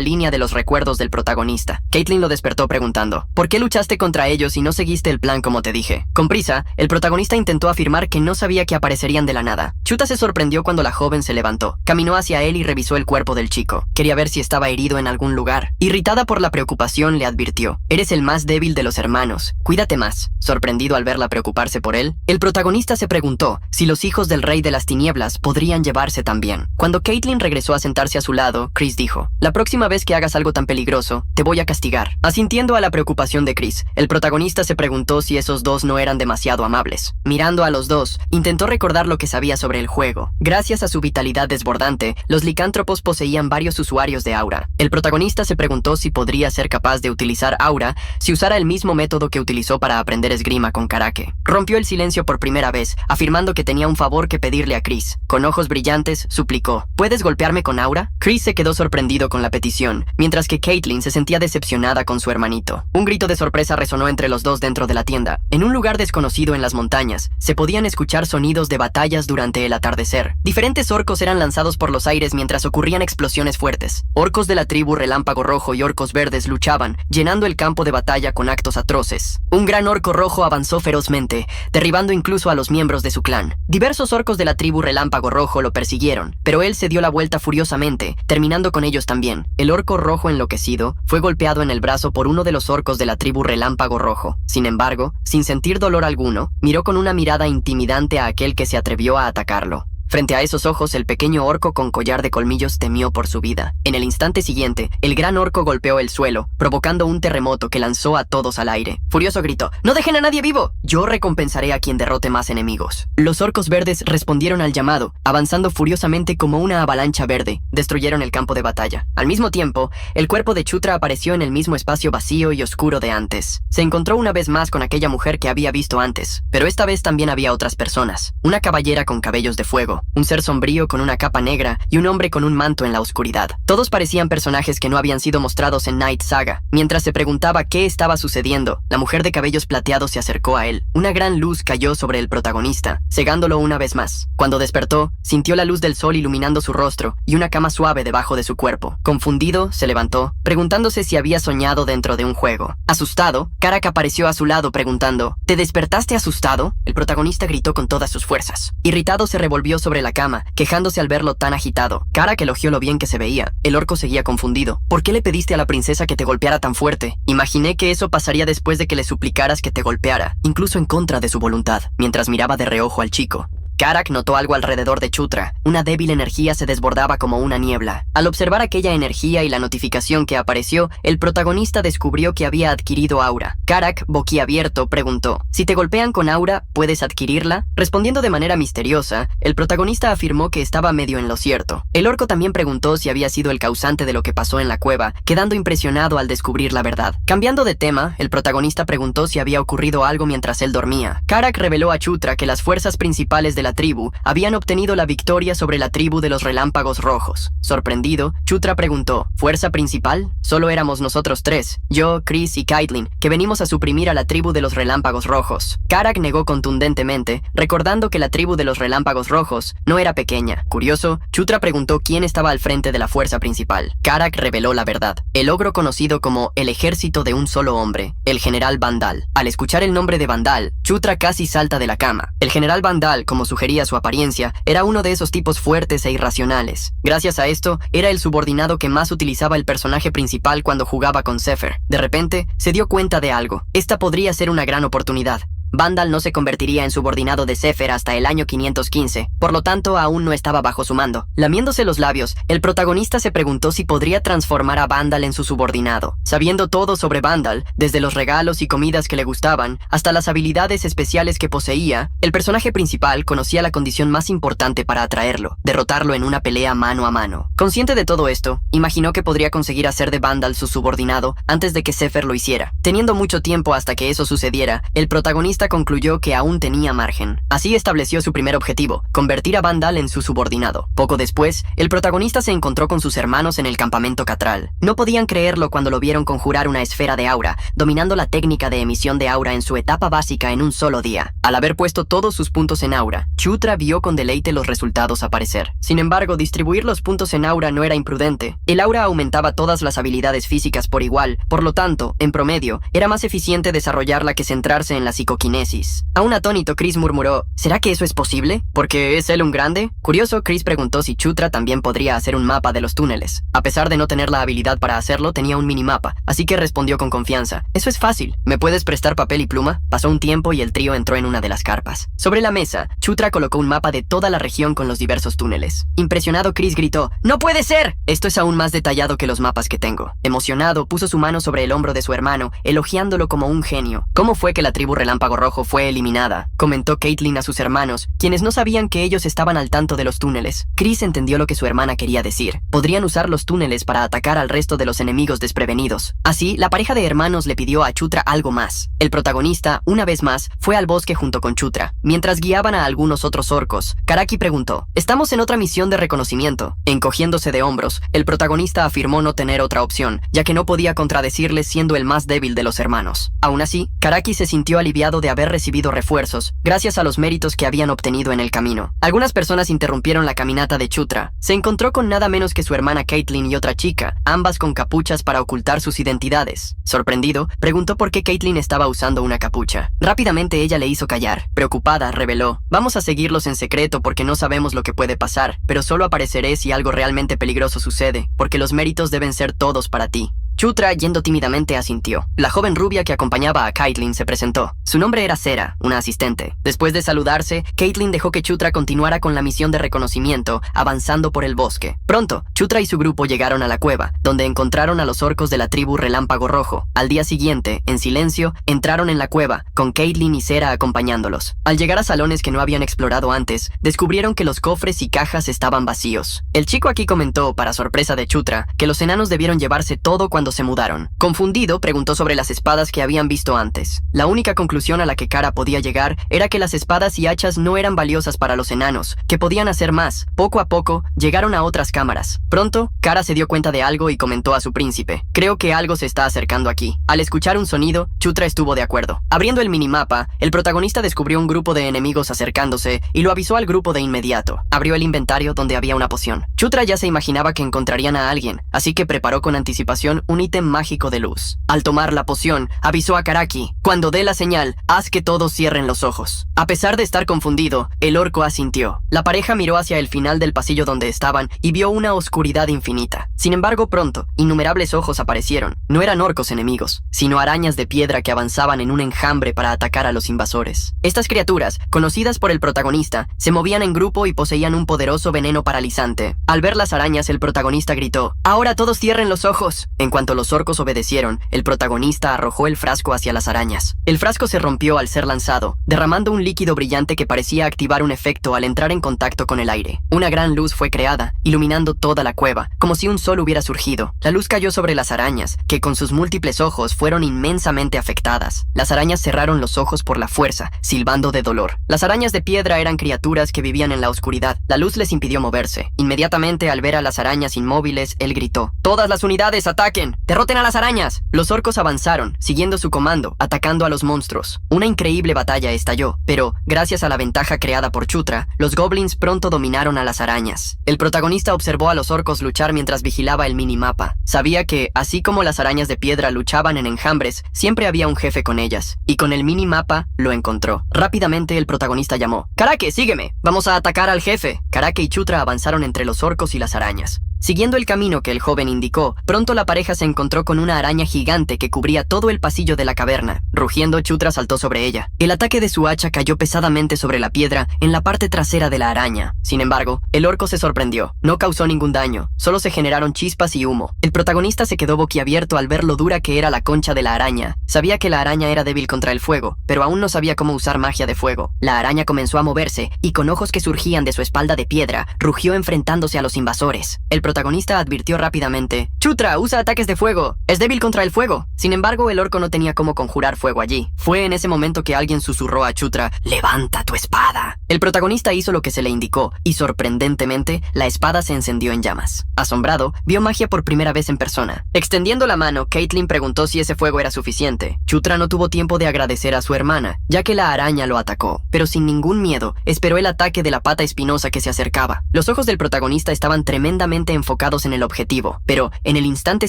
línea de los recuerdos del protagonista. Caitlin lo despertó preguntando: ¿por qué luchaste contra ellos y no seguiste el plan como te dije? Con prisa, el protagonista intentó afirmar que no sabía que aparecerían de la nada. Chuta se sorprendió cuando la joven se levantó. Caminó hacia él y revisó el cuerpo del chico. Quería ver si estaba herido en algún lugar. Irritada por la preocupación, le advirtió: eres el más débil de los hermanos. Cuídate más. Sorprendido al verla preocuparse por él, el protagonista se preguntó si los hijos del Rey de las Tinieblas podrían llevarse tan bien. Cuando Caitlin regresó a sentarse a su lado, Chris dijo: la próxima vez que hagas algo tan peligroso, te voy a castigar. Asintiendo a la preocupación de Chris, el protagonista se preguntó si esos dos no eran demasiado amables. Mirando a los dos, intentó recordar lo que sabía sobre el juego. Gracias a su vitalidad desbordante, los licántropos poseían varios usuarios de aura. El protagonista se preguntó si podría ser capaz de utilizar aura si usara el mismo método que utilizó para aprender esgrima con Karake. Rompió el silencio por primera vez, afirmando que tenía un favor que pedirle a Chris. Con ojos brillantes, suplicó: ¿puedes golpearme con aura? Chris se quedó sorprendido con la petición, mientras que Caitlin se sentía decepcionada con su hermanito. Un grito de sorpresa resonó entre los dos dentro de la tienda. En un lugar desconocido en las montañas, se podían escuchar sonidos de batallas durante el atardecer. Diferentes orcos eran lanzados por los aires mientras ocurrían explosiones fuertes. Orcos de la tribu Relámpago Rojo y orcos verdes luchaban, llenando el campo de batalla con actos atroces. Un gran orco rojo avanzó ferozmente, derribando incluso a los miembros de su clan. Diversos orcos de la tribu Relámpago Rojo lo persiguieron, pero él se dio la vuelta furiosamente, terminando con ellos también. El orco rojo enloquecido fue golpeado en el brazo por uno de los orcos de la tribu Relámpago Rojo. Sin embargo, sin sentir dolor alguno, miró con una mirada intimidante a aquel que se atrevió a atacarlo. Frente a esos ojos, el pequeño orco con collar de colmillos temió por su vida. En el instante siguiente, el gran orco golpeó el suelo, provocando un terremoto que lanzó a todos al aire. Furioso gritó: ¡no dejen a nadie vivo! Yo recompensaré a quien derrote más enemigos. Los orcos verdes respondieron al llamado, avanzando furiosamente como una avalancha verde. Destruyeron el campo de batalla. Al mismo tiempo, el cuerpo de Chutra apareció en el mismo espacio vacío y oscuro de antes. Se encontró una vez más con aquella mujer que había visto antes, pero esta vez también había otras personas. Una caballera con cabellos de fuego, un ser sombrío con una capa negra y un hombre con un manto en la oscuridad. Todos parecían personajes que no habían sido mostrados en Night Saga. Mientras se preguntaba qué estaba sucediendo, la mujer de cabellos plateados se acercó a él. Una gran luz cayó sobre el protagonista, cegándolo una vez más. Cuando despertó, sintió la luz del sol iluminando su rostro y una cama suave debajo de su cuerpo. Confundido, se levantó, preguntándose si había soñado dentro de un juego. Asustado, Karake apareció a su lado preguntando: ¿te despertaste asustado? El protagonista gritó con todas sus fuerzas. Irritado, se revolvió sobre la cama, quejándose al verlo tan agitado. Karake elogió lo bien que se veía. El orco seguía confundido. ¿Por qué le pediste a la princesa que te golpeara tan fuerte? Imaginé que eso pasaría después de que le suplicaras que te golpeara, incluso en contra de su voluntad, mientras miraba de reojo al chico. Karake notó algo alrededor de Chutra. Una débil energía se desbordaba como una niebla. Al observar aquella energía y la notificación que apareció, el protagonista descubrió que había adquirido aura. Karake, boquiabierto, preguntó: ¿si te golpean con aura, puedes adquirirla? Respondiendo de manera misteriosa, el protagonista afirmó que estaba medio en lo cierto. El orco también preguntó si había sido el causante de lo que pasó en la cueva, quedando impresionado al descubrir la verdad. Cambiando de tema, el protagonista preguntó si había ocurrido algo mientras él dormía. Karake reveló a Chutra que las fuerzas principales de la tribu habían obtenido la victoria sobre la tribu de los Relámpagos Rojos. Sorprendido, Chutra preguntó: ¿fuerza principal? Solo éramos nosotros tres, yo, Chris y Caitlin, que venimos a suprimir a la tribu de los Relámpagos Rojos. Karake negó contundentemente, recordando que la tribu de los Relámpagos Rojos no era pequeña. Curioso, Chutra preguntó quién estaba al frente de la fuerza principal. Karake reveló la verdad: el ogro conocido como el ejército de un solo hombre, el general Vandal. Al escuchar el nombre de Vandal, Chutra casi salta de la cama. El general Vandal, como sugería su apariencia, era uno de esos tipos fuertes e irracionales. Gracias a esto, era el subordinado que más utilizaba el personaje principal cuando jugaba con Zephyr. De repente, se dio cuenta de algo. Esta podría ser una gran oportunidad. Vandal no se convertiría en subordinado de Zephyr hasta el año 515, por lo tanto aún no estaba bajo su mando. Lamiéndose los labios, el protagonista se preguntó si podría transformar a Vandal en su subordinado. Sabiendo todo sobre Vandal, desde los regalos y comidas que le gustaban, hasta las habilidades especiales que poseía, el personaje principal conocía la condición más importante para atraerlo: derrotarlo en una pelea mano a mano. Consciente de todo esto, imaginó que podría conseguir hacer de Vandal su subordinado antes de que Zephyr lo hiciera. Teniendo mucho tiempo hasta que eso sucediera, el protagonista concluyó que aún tenía margen. Así estableció su primer objetivo: convertir a Vandal en su subordinado. Poco después, el protagonista se encontró con sus hermanos en el campamento Catral. No podían creerlo cuando lo vieron conjurar una esfera de aura, dominando la técnica de emisión de aura en su etapa básica en un solo día. Al haber puesto todos sus puntos en aura, Chutra vio con deleite los resultados aparecer. Sin embargo, distribuir los puntos en aura no era imprudente. El aura aumentaba todas las habilidades físicas por igual, por lo tanto, en promedio, era más eficiente desarrollarla que centrarse en la psicoquinesis. Aún atónito, Chris murmuró: ¿será que eso es posible? ¿Porque es él un grande? Curioso, Chris preguntó si Chutra también podría hacer un mapa de los túneles. A pesar de no tener la habilidad para hacerlo, tenía un minimapa, así que respondió con confianza: eso es fácil. ¿Me puedes prestar papel y pluma? Pasó un tiempo y el trío entró en una de las carpas. Sobre la mesa, Chutra colocó un mapa de toda la región con los diversos túneles. Impresionado, Chris gritó: ¡no puede ser! Esto es aún más detallado que los mapas que tengo. Emocionado, puso su mano sobre el hombro de su hermano, elogiándolo como un genio. ¿Cómo fue que la tribu Relámpago Rojo fue eliminada?, comentó Caitlin a sus hermanos, quienes no sabían que ellos estaban al tanto de los túneles. Chris entendió lo que su hermana quería decir: podrían usar los túneles para atacar al resto de los enemigos desprevenidos. Así, la pareja de hermanos le pidió a Chutra algo más. El protagonista, una vez más, fue al bosque junto con Chutra. Mientras guiaban a algunos otros orcos, Karaki preguntó: ¿estamos en otra misión de reconocimiento? Encogiéndose de hombros, el protagonista afirmó no tener otra opción, ya que no podía contradecirle siendo el más débil de los hermanos. Aún así, Karaki se sintió aliviado de haber recibido refuerzos, gracias a los méritos que habían obtenido en el camino. Algunas personas interrumpieron la caminata de Chutra. Se encontró con nada menos que su hermana Caitlin y otra chica, ambas con capuchas para ocultar sus identidades. Sorprendido, preguntó por qué Caitlin estaba usando una capucha. Rápidamente ella le hizo callar. Preocupada, reveló: vamos a seguirlos en secreto porque no sabemos lo que puede pasar, pero solo apareceré si algo realmente peligroso sucede, porque los méritos deben ser todos para ti. Chutra, yendo tímidamente, asintió. La joven rubia que acompañaba a Caitlin se presentó. Su nombre era Sera, una asistente. Después de saludarse, Caitlin dejó que Chutra continuara con la misión de reconocimiento, avanzando por el bosque. Pronto, Chutra y su grupo llegaron a la cueva, donde encontraron a los orcos de la tribu Relámpago Rojo. Al día siguiente, en silencio, entraron en la cueva, con Caitlin y Sera acompañándolos. Al llegar a salones que no habían explorado antes, descubrieron que los cofres y cajas estaban vacíos. El chico aquí comentó, para sorpresa de Chutra, que los enanos debieron llevarse todo cuando se mudaron. Confundido, preguntó sobre las espadas que habían visto antes. La única conclusión a la que Kara podía llegar era que las espadas y hachas no eran valiosas para los enanos, que podían hacer más. Poco a poco, llegaron a otras cámaras. Pronto, Kara se dio cuenta de algo y comentó a su príncipe: creo que algo se está acercando aquí. Al escuchar un sonido, Chutra estuvo de acuerdo. Abriendo el minimapa, el protagonista descubrió un grupo de enemigos acercándose y lo avisó al grupo de inmediato. Abrió el inventario donde había una poción. Chutra ya se imaginaba que encontrarían a alguien, así que preparó con anticipación un ítem mágico de luz. Al tomar la poción, avisó a Karaki: cuando dé la señal, haz que todos cierren los ojos. A pesar de estar confundido, el orco asintió. La pareja miró hacia el final del pasillo donde estaban y vio una oscuridad infinita. Sin embargo, pronto, innumerables ojos aparecieron. No eran orcos enemigos, sino arañas de piedra que avanzaban en un enjambre para atacar a los invasores. Estas criaturas, conocidas por el protagonista, se movían en grupo y poseían un poderoso veneno paralizante. Al ver las arañas, el protagonista gritó: ahora todos cierren los ojos. En cuanto los orcos obedecieron, el protagonista arrojó el frasco hacia las arañas. El frasco se rompió al ser lanzado, derramando un líquido brillante que parecía activar un efecto al entrar en contacto con el aire. Una gran luz fue creada, iluminando toda la cueva, como si un sol hubiera surgido. La luz cayó sobre las arañas, que con sus múltiples ojos fueron inmensamente afectadas. Las arañas cerraron los ojos por la fuerza, silbando de dolor. Las arañas de piedra eran criaturas que vivían en la oscuridad. La luz les impidió moverse. Inmediatamente, al ver a las arañas inmóviles, él gritó: ¡todas las unidades ataquen! ¡Derroten a las arañas! Los orcos avanzaron, siguiendo su comando, atacando a los monstruos. Una increíble batalla estalló, pero, gracias a la ventaja creada por Chutra, los goblins pronto dominaron a las arañas. El protagonista observó a los orcos luchar mientras vigilaba el minimapa. Sabía que, así como las arañas de piedra luchaban en enjambres, siempre había un jefe con ellas, y con el minimapa lo encontró. Rápidamente el protagonista llamó: ¡Karake, sígueme! ¡Vamos a atacar al jefe! Karake y Chutra avanzaron entre los orcos y las arañas. Siguiendo el camino que el joven indicó, pronto la pareja se encontró con una araña gigante que cubría todo el pasillo de la caverna. Rugiendo, Chutra saltó sobre ella. El ataque de su hacha cayó pesadamente sobre la piedra en la parte trasera de la araña. Sin embargo, el orco se sorprendió. No causó ningún daño, solo se generaron chispas y humo. El protagonista se quedó boquiabierto al ver lo dura que era la concha de la araña. Sabía que la araña era débil contra el fuego, pero aún no sabía cómo usar magia de fuego. La araña comenzó a moverse y con ojos que surgían de su espalda de piedra, rugió enfrentándose a los invasores. El protagonista advirtió rápidamente: «Chutra, usa ataques de fuego. Es débil contra el fuego». Sin embargo, el orco no tenía cómo conjurar fuego allí. Fue en ese momento que alguien susurró a Chutra: «Levanta tu espada». El protagonista hizo lo que se le indicó y, sorprendentemente, la espada se encendió en llamas. Asombrado, vio magia por primera vez en persona. Extendiendo la mano, Caitlin preguntó si ese fuego era suficiente. Chutra no tuvo tiempo de agradecer a su hermana, ya que la araña lo atacó, pero sin ningún miedo, esperó el ataque de la pata espinosa que se acercaba. Los ojos del protagonista estaban tremendamente enfocados en el objetivo, pero, en el instante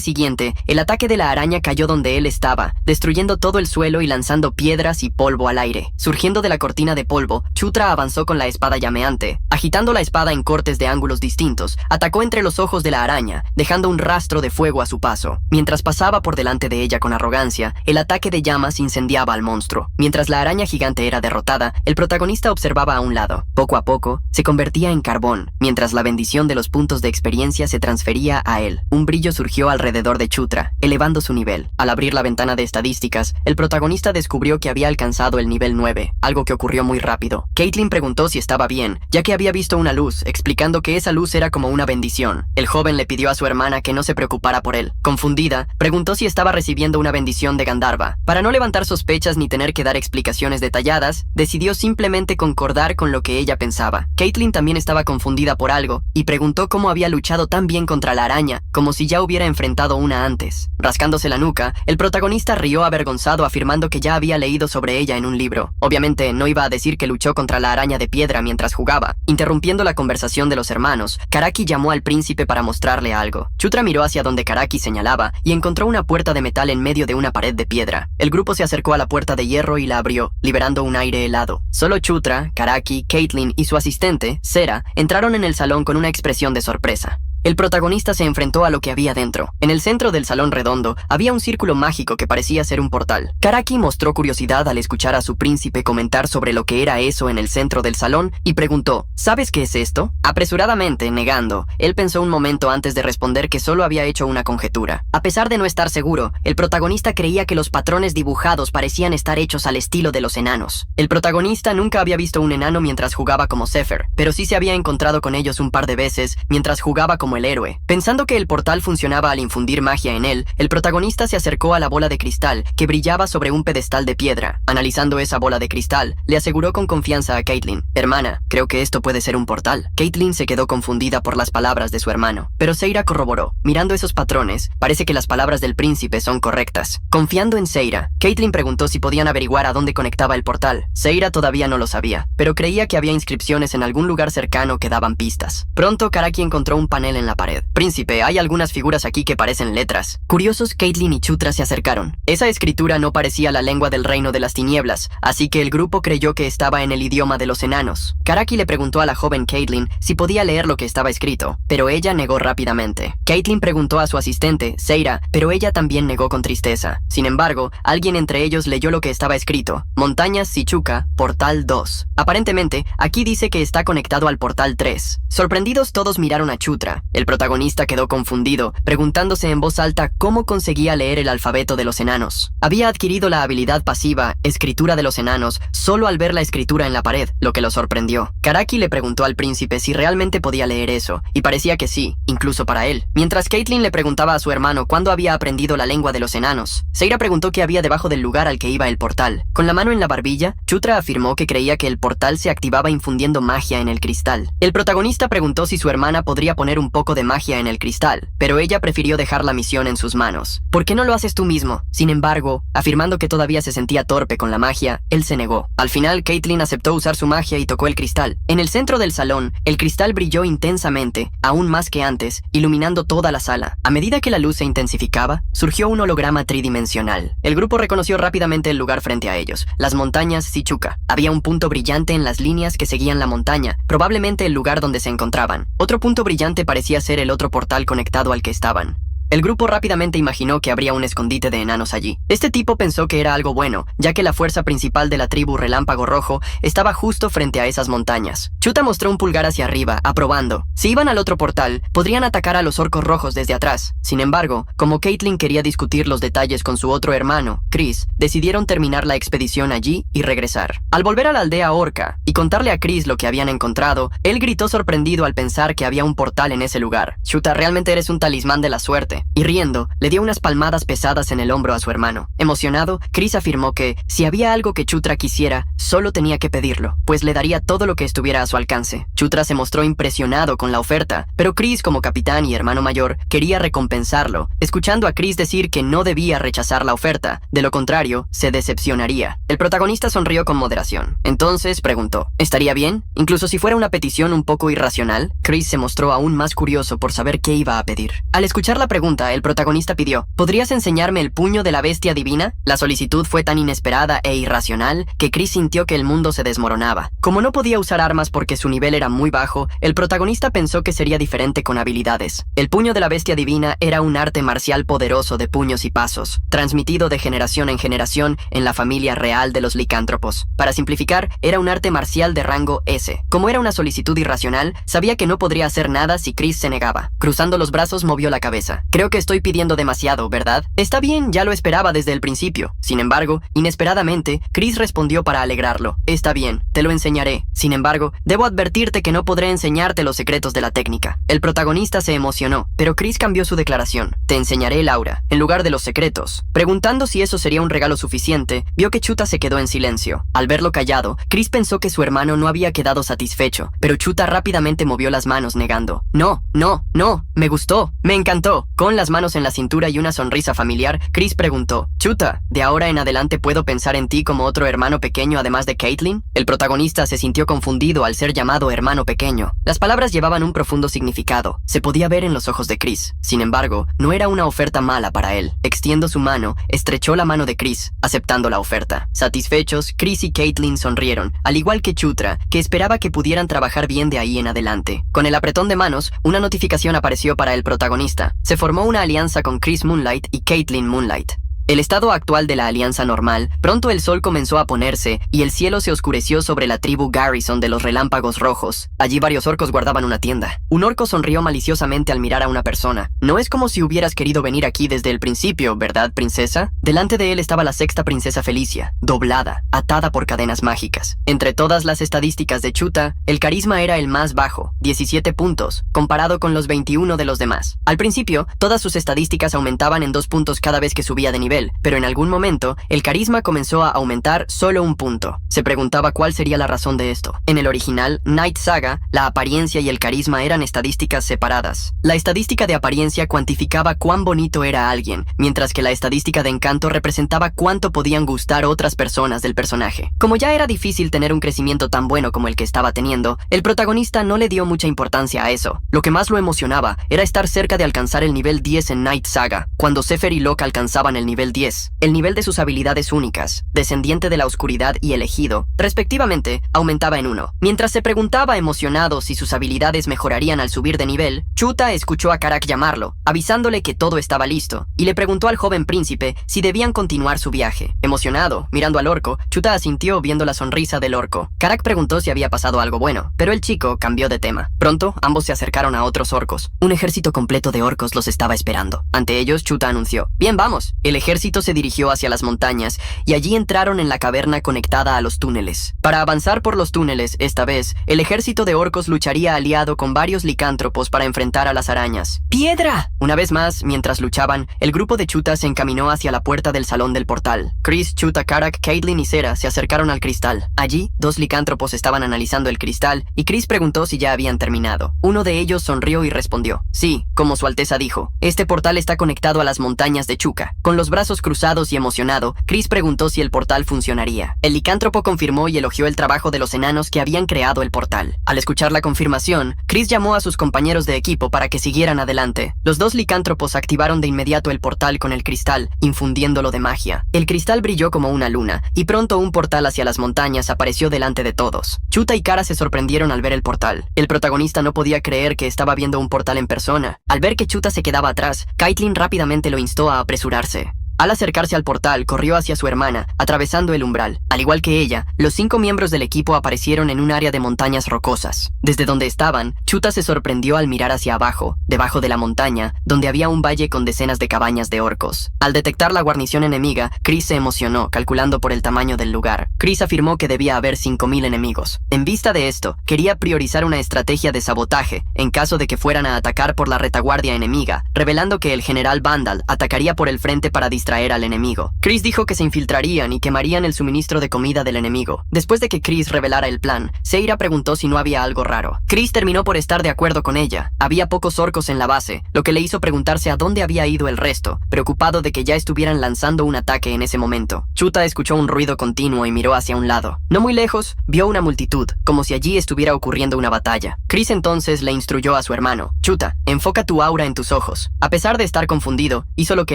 siguiente, el ataque de la araña cayó donde él estaba, destruyendo todo el suelo y lanzando piedras y polvo al aire. Surgiendo de la cortina de polvo, Chutra avanzó con la espada llameante. Agitando la espada en cortes de ángulos distintos, atacó entre los ojos de la araña, dejando un rastro de fuego a su paso. Mientras pasaba por delante de ella con arrogancia, el ataque de llamas incendiaba al monstruo. Mientras la araña gigante era derrotada, el protagonista observaba a un lado. Poco a poco, se convertía en carbón, mientras la bendición de los puntos de experiencia se transfería a él. Un brillo surgió alrededor de Chutra, elevando su nivel. Al abrir la ventana de estadísticas, el protagonista descubrió que había alcanzado el nivel 9, algo que ocurrió muy rápido. Caitlin preguntó si estaba bien, ya que había visto una luz, explicando que esa luz era como una bendición. El joven le pidió a su hermana que no se preocupara por él. Confundida, preguntó si estaba recibiendo una bendición de Gandharva. Para no levantar sospechas ni tener que dar explicaciones detalladas, decidió simplemente concordar con lo que ella pensaba. Caitlin también estaba confundida por algo, y preguntó cómo había luchado tan bien contra la araña, como si ya hubiera enfrentado una antes. Rascándose la nuca, el protagonista rió avergonzado afirmando que ya había leído sobre ella en un libro. Obviamente, no iba a decir que luchó contra la araña de piedra mientras jugaba. Interrumpiendo la conversación de los hermanos, Karaki llamó al príncipe para mostrarle algo. Chutra miró hacia donde Karaki señalaba y encontró una puerta de metal en medio de una pared de piedra. El grupo se acercó a la puerta de hierro y la abrió, liberando un aire helado. Solo Chutra, Karaki, Caitlin y su asistente, Sera, entraron en el salón con una expresión de sorpresa. El protagonista se enfrentó a lo que había dentro. En el centro del salón redondo había un círculo mágico que parecía ser un portal. Karaki mostró curiosidad al escuchar a su príncipe comentar sobre lo que era eso en el centro del salón y preguntó: ¿sabes qué es esto? Apresuradamente, negando, él pensó un momento antes de responder que solo había hecho una conjetura. A pesar de no estar seguro, el protagonista creía que los patrones dibujados parecían estar hechos al estilo de los enanos. El protagonista nunca había visto un enano mientras jugaba como Zephyr, pero sí se había encontrado con ellos un par de veces mientras jugaba como el héroe. Pensando que el portal funcionaba al infundir magia en él, el protagonista se acercó a la bola de cristal que brillaba sobre un pedestal de piedra. Analizando esa bola de cristal, le aseguró con confianza a Caitlin: hermana, creo que esto puede ser un portal. Caitlin se quedó confundida por las palabras de su hermano, pero Seira corroboró: mirando esos patrones, parece que las palabras del príncipe son correctas. Confiando en Seira, Caitlin preguntó si podían averiguar a dónde conectaba el portal. Seira todavía no lo sabía, pero creía que había inscripciones en algún lugar cercano que daban pistas. Pronto, Karaki encontró un panel en la pared. Príncipe, hay algunas figuras aquí que parecen letras. Curiosos, Caitlin y Chutra se acercaron. Esa escritura no parecía la lengua del reino de las tinieblas, así que el grupo creyó que estaba en el idioma de los enanos. Karaki le preguntó a la joven Caitlin si podía leer lo que estaba escrito, pero ella negó rápidamente. Caitlin preguntó a su asistente, Seira, pero ella también negó con tristeza. Sin embargo, alguien entre ellos leyó lo que estaba escrito: Montañas Sichuca, Portal 2. Aparentemente, aquí dice que está conectado al Portal 3. Sorprendidos, todos miraron a Chutra. El protagonista quedó confundido, preguntándose en voz alta cómo conseguía leer el alfabeto de los enanos. Había adquirido la habilidad pasiva, escritura de los enanos, solo al ver la escritura en la pared, lo que lo sorprendió. Karaki le preguntó al príncipe si realmente podía leer eso, y parecía que sí, incluso para él. Mientras Caitlin le preguntaba a su hermano cuándo había aprendido la lengua de los enanos, Seira preguntó qué había debajo del lugar al que iba el portal. Con la mano en la barbilla, Chutra afirmó que creía que el portal se activaba infundiendo magia en el cristal. El protagonista preguntó si su hermana podría poner un poco de magia en el cristal, pero ella prefirió dejar la misión en sus manos. ¿Por qué no lo haces tú mismo? Sin embargo, afirmando que todavía se sentía torpe con la magia, él se negó. Al final, Caitlin aceptó usar su magia y tocó el cristal. En el centro del salón, el cristal brilló intensamente, aún más que antes, iluminando toda la sala. A medida que la luz se intensificaba, surgió un holograma tridimensional. El grupo reconoció rápidamente el lugar frente a ellos, las montañas Sichuca. Había un punto brillante en las líneas que seguían la montaña, probablemente el lugar donde se encontraban. Otro punto brillante parecía parecía ser el otro portal conectado al que estaban. El grupo rápidamente imaginó que habría un escondite de enanos allí. Este tipo pensó que era algo bueno, ya que la fuerza principal de la tribu Relámpago Rojo estaba justo frente a esas montañas. Chuta mostró un pulgar hacia arriba, aprobando. Si iban al otro portal, podrían atacar a los orcos rojos desde atrás. Sin embargo, como Caitlyn quería discutir los detalles con su otro hermano, Chris, decidieron terminar la expedición allí y regresar. Al volver a la aldea orca y contarle a Chris lo que habían encontrado, él gritó sorprendido al pensar que había un portal en ese lugar. Chuta, realmente eres un talismán de la suerte. Y riendo, le dio unas palmadas pesadas en el hombro a su hermano. Emocionado, Chris afirmó que, si había algo que Chutra quisiera, solo tenía que pedirlo, pues le daría todo lo que estuviera a su alcance. Chutra se mostró impresionado con la oferta, pero Chris, como capitán y hermano mayor, quería recompensarlo, escuchando a Chris decir que no debía rechazar la oferta, de lo contrario, se decepcionaría. El protagonista sonrió con moderación. Entonces preguntó, ¿estaría bien? Incluso si fuera una petición un poco irracional. Chris se mostró aún más curioso por saber qué iba a pedir. Al escuchar la pregunta, el protagonista pidió, ¿podrías enseñarme el puño de la bestia divina? La solicitud fue tan inesperada e irracional que Chris sintió que el mundo se desmoronaba. Como no podía usar armas porque su nivel era muy bajo, el protagonista pensó que sería diferente con habilidades. El puño de la bestia divina era un arte marcial poderoso de puños y pasos, transmitido de generación en generación en la familia real de los licántropos. Para simplificar, era un arte marcial de rango S. Como era una solicitud irracional, sabía que no podría hacer nada si Chris se negaba. Cruzando los brazos, movió la cabeza. Creo que estoy pidiendo demasiado, ¿verdad? Está bien, ya lo esperaba desde el principio. Sin embargo, inesperadamente, Chris respondió para alegrarlo. Está bien, te lo enseñaré. Sin embargo, debo advertirte que no podré enseñarte los secretos de la técnica. El protagonista se emocionó, pero Chris cambió su declaración. Te enseñaré el aura, en lugar de los secretos. Preguntando si eso sería un regalo suficiente, vio que Chuta se quedó en silencio. Al verlo callado, Chris pensó que su hermano no había quedado satisfecho, pero Chuta rápidamente movió las manos negando. No, no, no, me gustó, me encantó. Con las manos en la cintura y una sonrisa familiar, Chris preguntó, Chuta, ¿de ahora en adelante puedo pensar en ti como otro hermano pequeño además de Caitlyn? El protagonista se sintió confundido al ser llamado hermano pequeño. Las palabras llevaban un profundo significado. Se podía ver en los ojos de Chris. Sin embargo, no era una oferta mala para él. Extiendo su mano, estrechó la mano de Chris, aceptando la oferta. Satisfechos, Chris y Caitlyn sonrieron, al igual que Chutra, que esperaba que pudieran trabajar bien de ahí en adelante. Con el apretón de manos, una notificación apareció para el protagonista. Se formó una alianza con Chris Moonlight y Caitlyn Moonlight. El estado actual de la alianza normal, pronto el sol comenzó a ponerse y el cielo se oscureció sobre la tribu Garrison de los Relámpagos Rojos. Allí varios orcos guardaban una tienda. Un orco sonrió maliciosamente al mirar a una persona. No es como si hubieras querido venir aquí desde el principio, ¿verdad, princesa? Delante de él estaba la sexta princesa Felicia, doblada, atada por cadenas mágicas. Entre todas las estadísticas de Chuta, el carisma era el más bajo, 17 puntos, comparado con los 21 de los demás. Al principio, todas sus estadísticas aumentaban en 2 puntos cada vez que subía de nivel, pero en algún momento, el carisma comenzó a aumentar solo 1 punto. Se preguntaba cuál sería la razón de esto. En el original, Night Saga, la apariencia y el carisma eran estadísticas separadas. La estadística de apariencia cuantificaba cuán bonito era alguien, mientras que la estadística de encanto representaba cuánto podían gustar otras personas del personaje. Como ya era difícil tener un crecimiento tan bueno como el que estaba teniendo, el protagonista no le dio mucha importancia a eso. Lo que más lo emocionaba era estar cerca de alcanzar el nivel 10 en Night Saga, cuando Zephyr y Locke alcanzaban el nivel 10. El nivel de sus habilidades únicas, Descendiente de la Oscuridad y Elegido, respectivamente, aumentaba en 1. Mientras se preguntaba emocionado si sus habilidades mejorarían al subir de nivel, Chuta escuchó a Karak llamarlo, avisándole que todo estaba listo, y le preguntó al joven príncipe si debían continuar su viaje. Emocionado, mirando al orco, Chuta asintió viendo la sonrisa del orco. Karak preguntó si había pasado algo bueno, pero el chico cambió de tema. Pronto, ambos se acercaron a otros orcos. Un ejército completo de orcos los estaba esperando. Ante ellos, Chuta anunció, «Bien, vamos». El ejército se dirigió hacia las montañas y allí entraron en la caverna conectada a los túneles. Para avanzar por los túneles, esta vez, el ejército de orcos lucharía aliado con varios licántropos para enfrentar a las arañas. ¡Piedra! Una vez más, mientras luchaban, el grupo de Chuta se encaminó hacia la puerta del salón del portal. Chris, Chuta, Karak, Caitlyn y Sera se acercaron al cristal. Allí, 2 licántropos estaban analizando el cristal y Chris preguntó si ya habían terminado. Uno de ellos sonrió y respondió, «Sí, como su alteza dijo, este portal está conectado a las montañas de Chuka». Con los brazos brazos cruzados y emocionado, Chris preguntó si el portal funcionaría. El licántropo confirmó y elogió el trabajo de los enanos que habían creado el portal. Al escuchar la confirmación, Chris llamó a sus compañeros de equipo para que siguieran adelante. Los dos licántropos activaron de inmediato el portal con el cristal, infundiéndolo de magia. El cristal brilló como una luna, y pronto un portal hacia las montañas apareció delante de todos. Chuta y Kara se sorprendieron al ver el portal. El protagonista no podía creer que estaba viendo un portal en persona. Al ver que Chuta se quedaba atrás, Caitlyn rápidamente lo instó a apresurarse. Al acercarse al portal, corrió hacia su hermana, atravesando el umbral. Al igual que ella, los 5 miembros del equipo aparecieron en un área de montañas rocosas. Desde donde estaban, Chuta se sorprendió al mirar hacia abajo, debajo de la montaña, donde había un valle con decenas de cabañas de orcos. Al detectar la guarnición enemiga, Chris se emocionó, calculando por el tamaño del lugar. Chris afirmó que debía haber 5,000 enemigos. En vista de esto, quería priorizar una estrategia de sabotaje, en caso de que fueran a atacar por la retaguardia enemiga, revelando que el general Vandal atacaría por el frente para distraer al enemigo. Chris dijo que se infiltrarían y quemarían el suministro de comida del enemigo. Después de que Chris revelara el plan, Seira preguntó si no había algo raro. Chris terminó por estar de acuerdo con ella. Había pocos orcos en la base, lo que le hizo preguntarse a dónde había ido el resto, preocupado de que ya estuvieran lanzando un ataque en ese momento. Chuta escuchó un ruido continuo y miró hacia un lado. No muy lejos, vio una multitud, como si allí estuviera ocurriendo una batalla. Chris entonces le instruyó a su hermano: Chuta, enfoca tu aura en tus ojos. A pesar de estar confundido, hizo lo que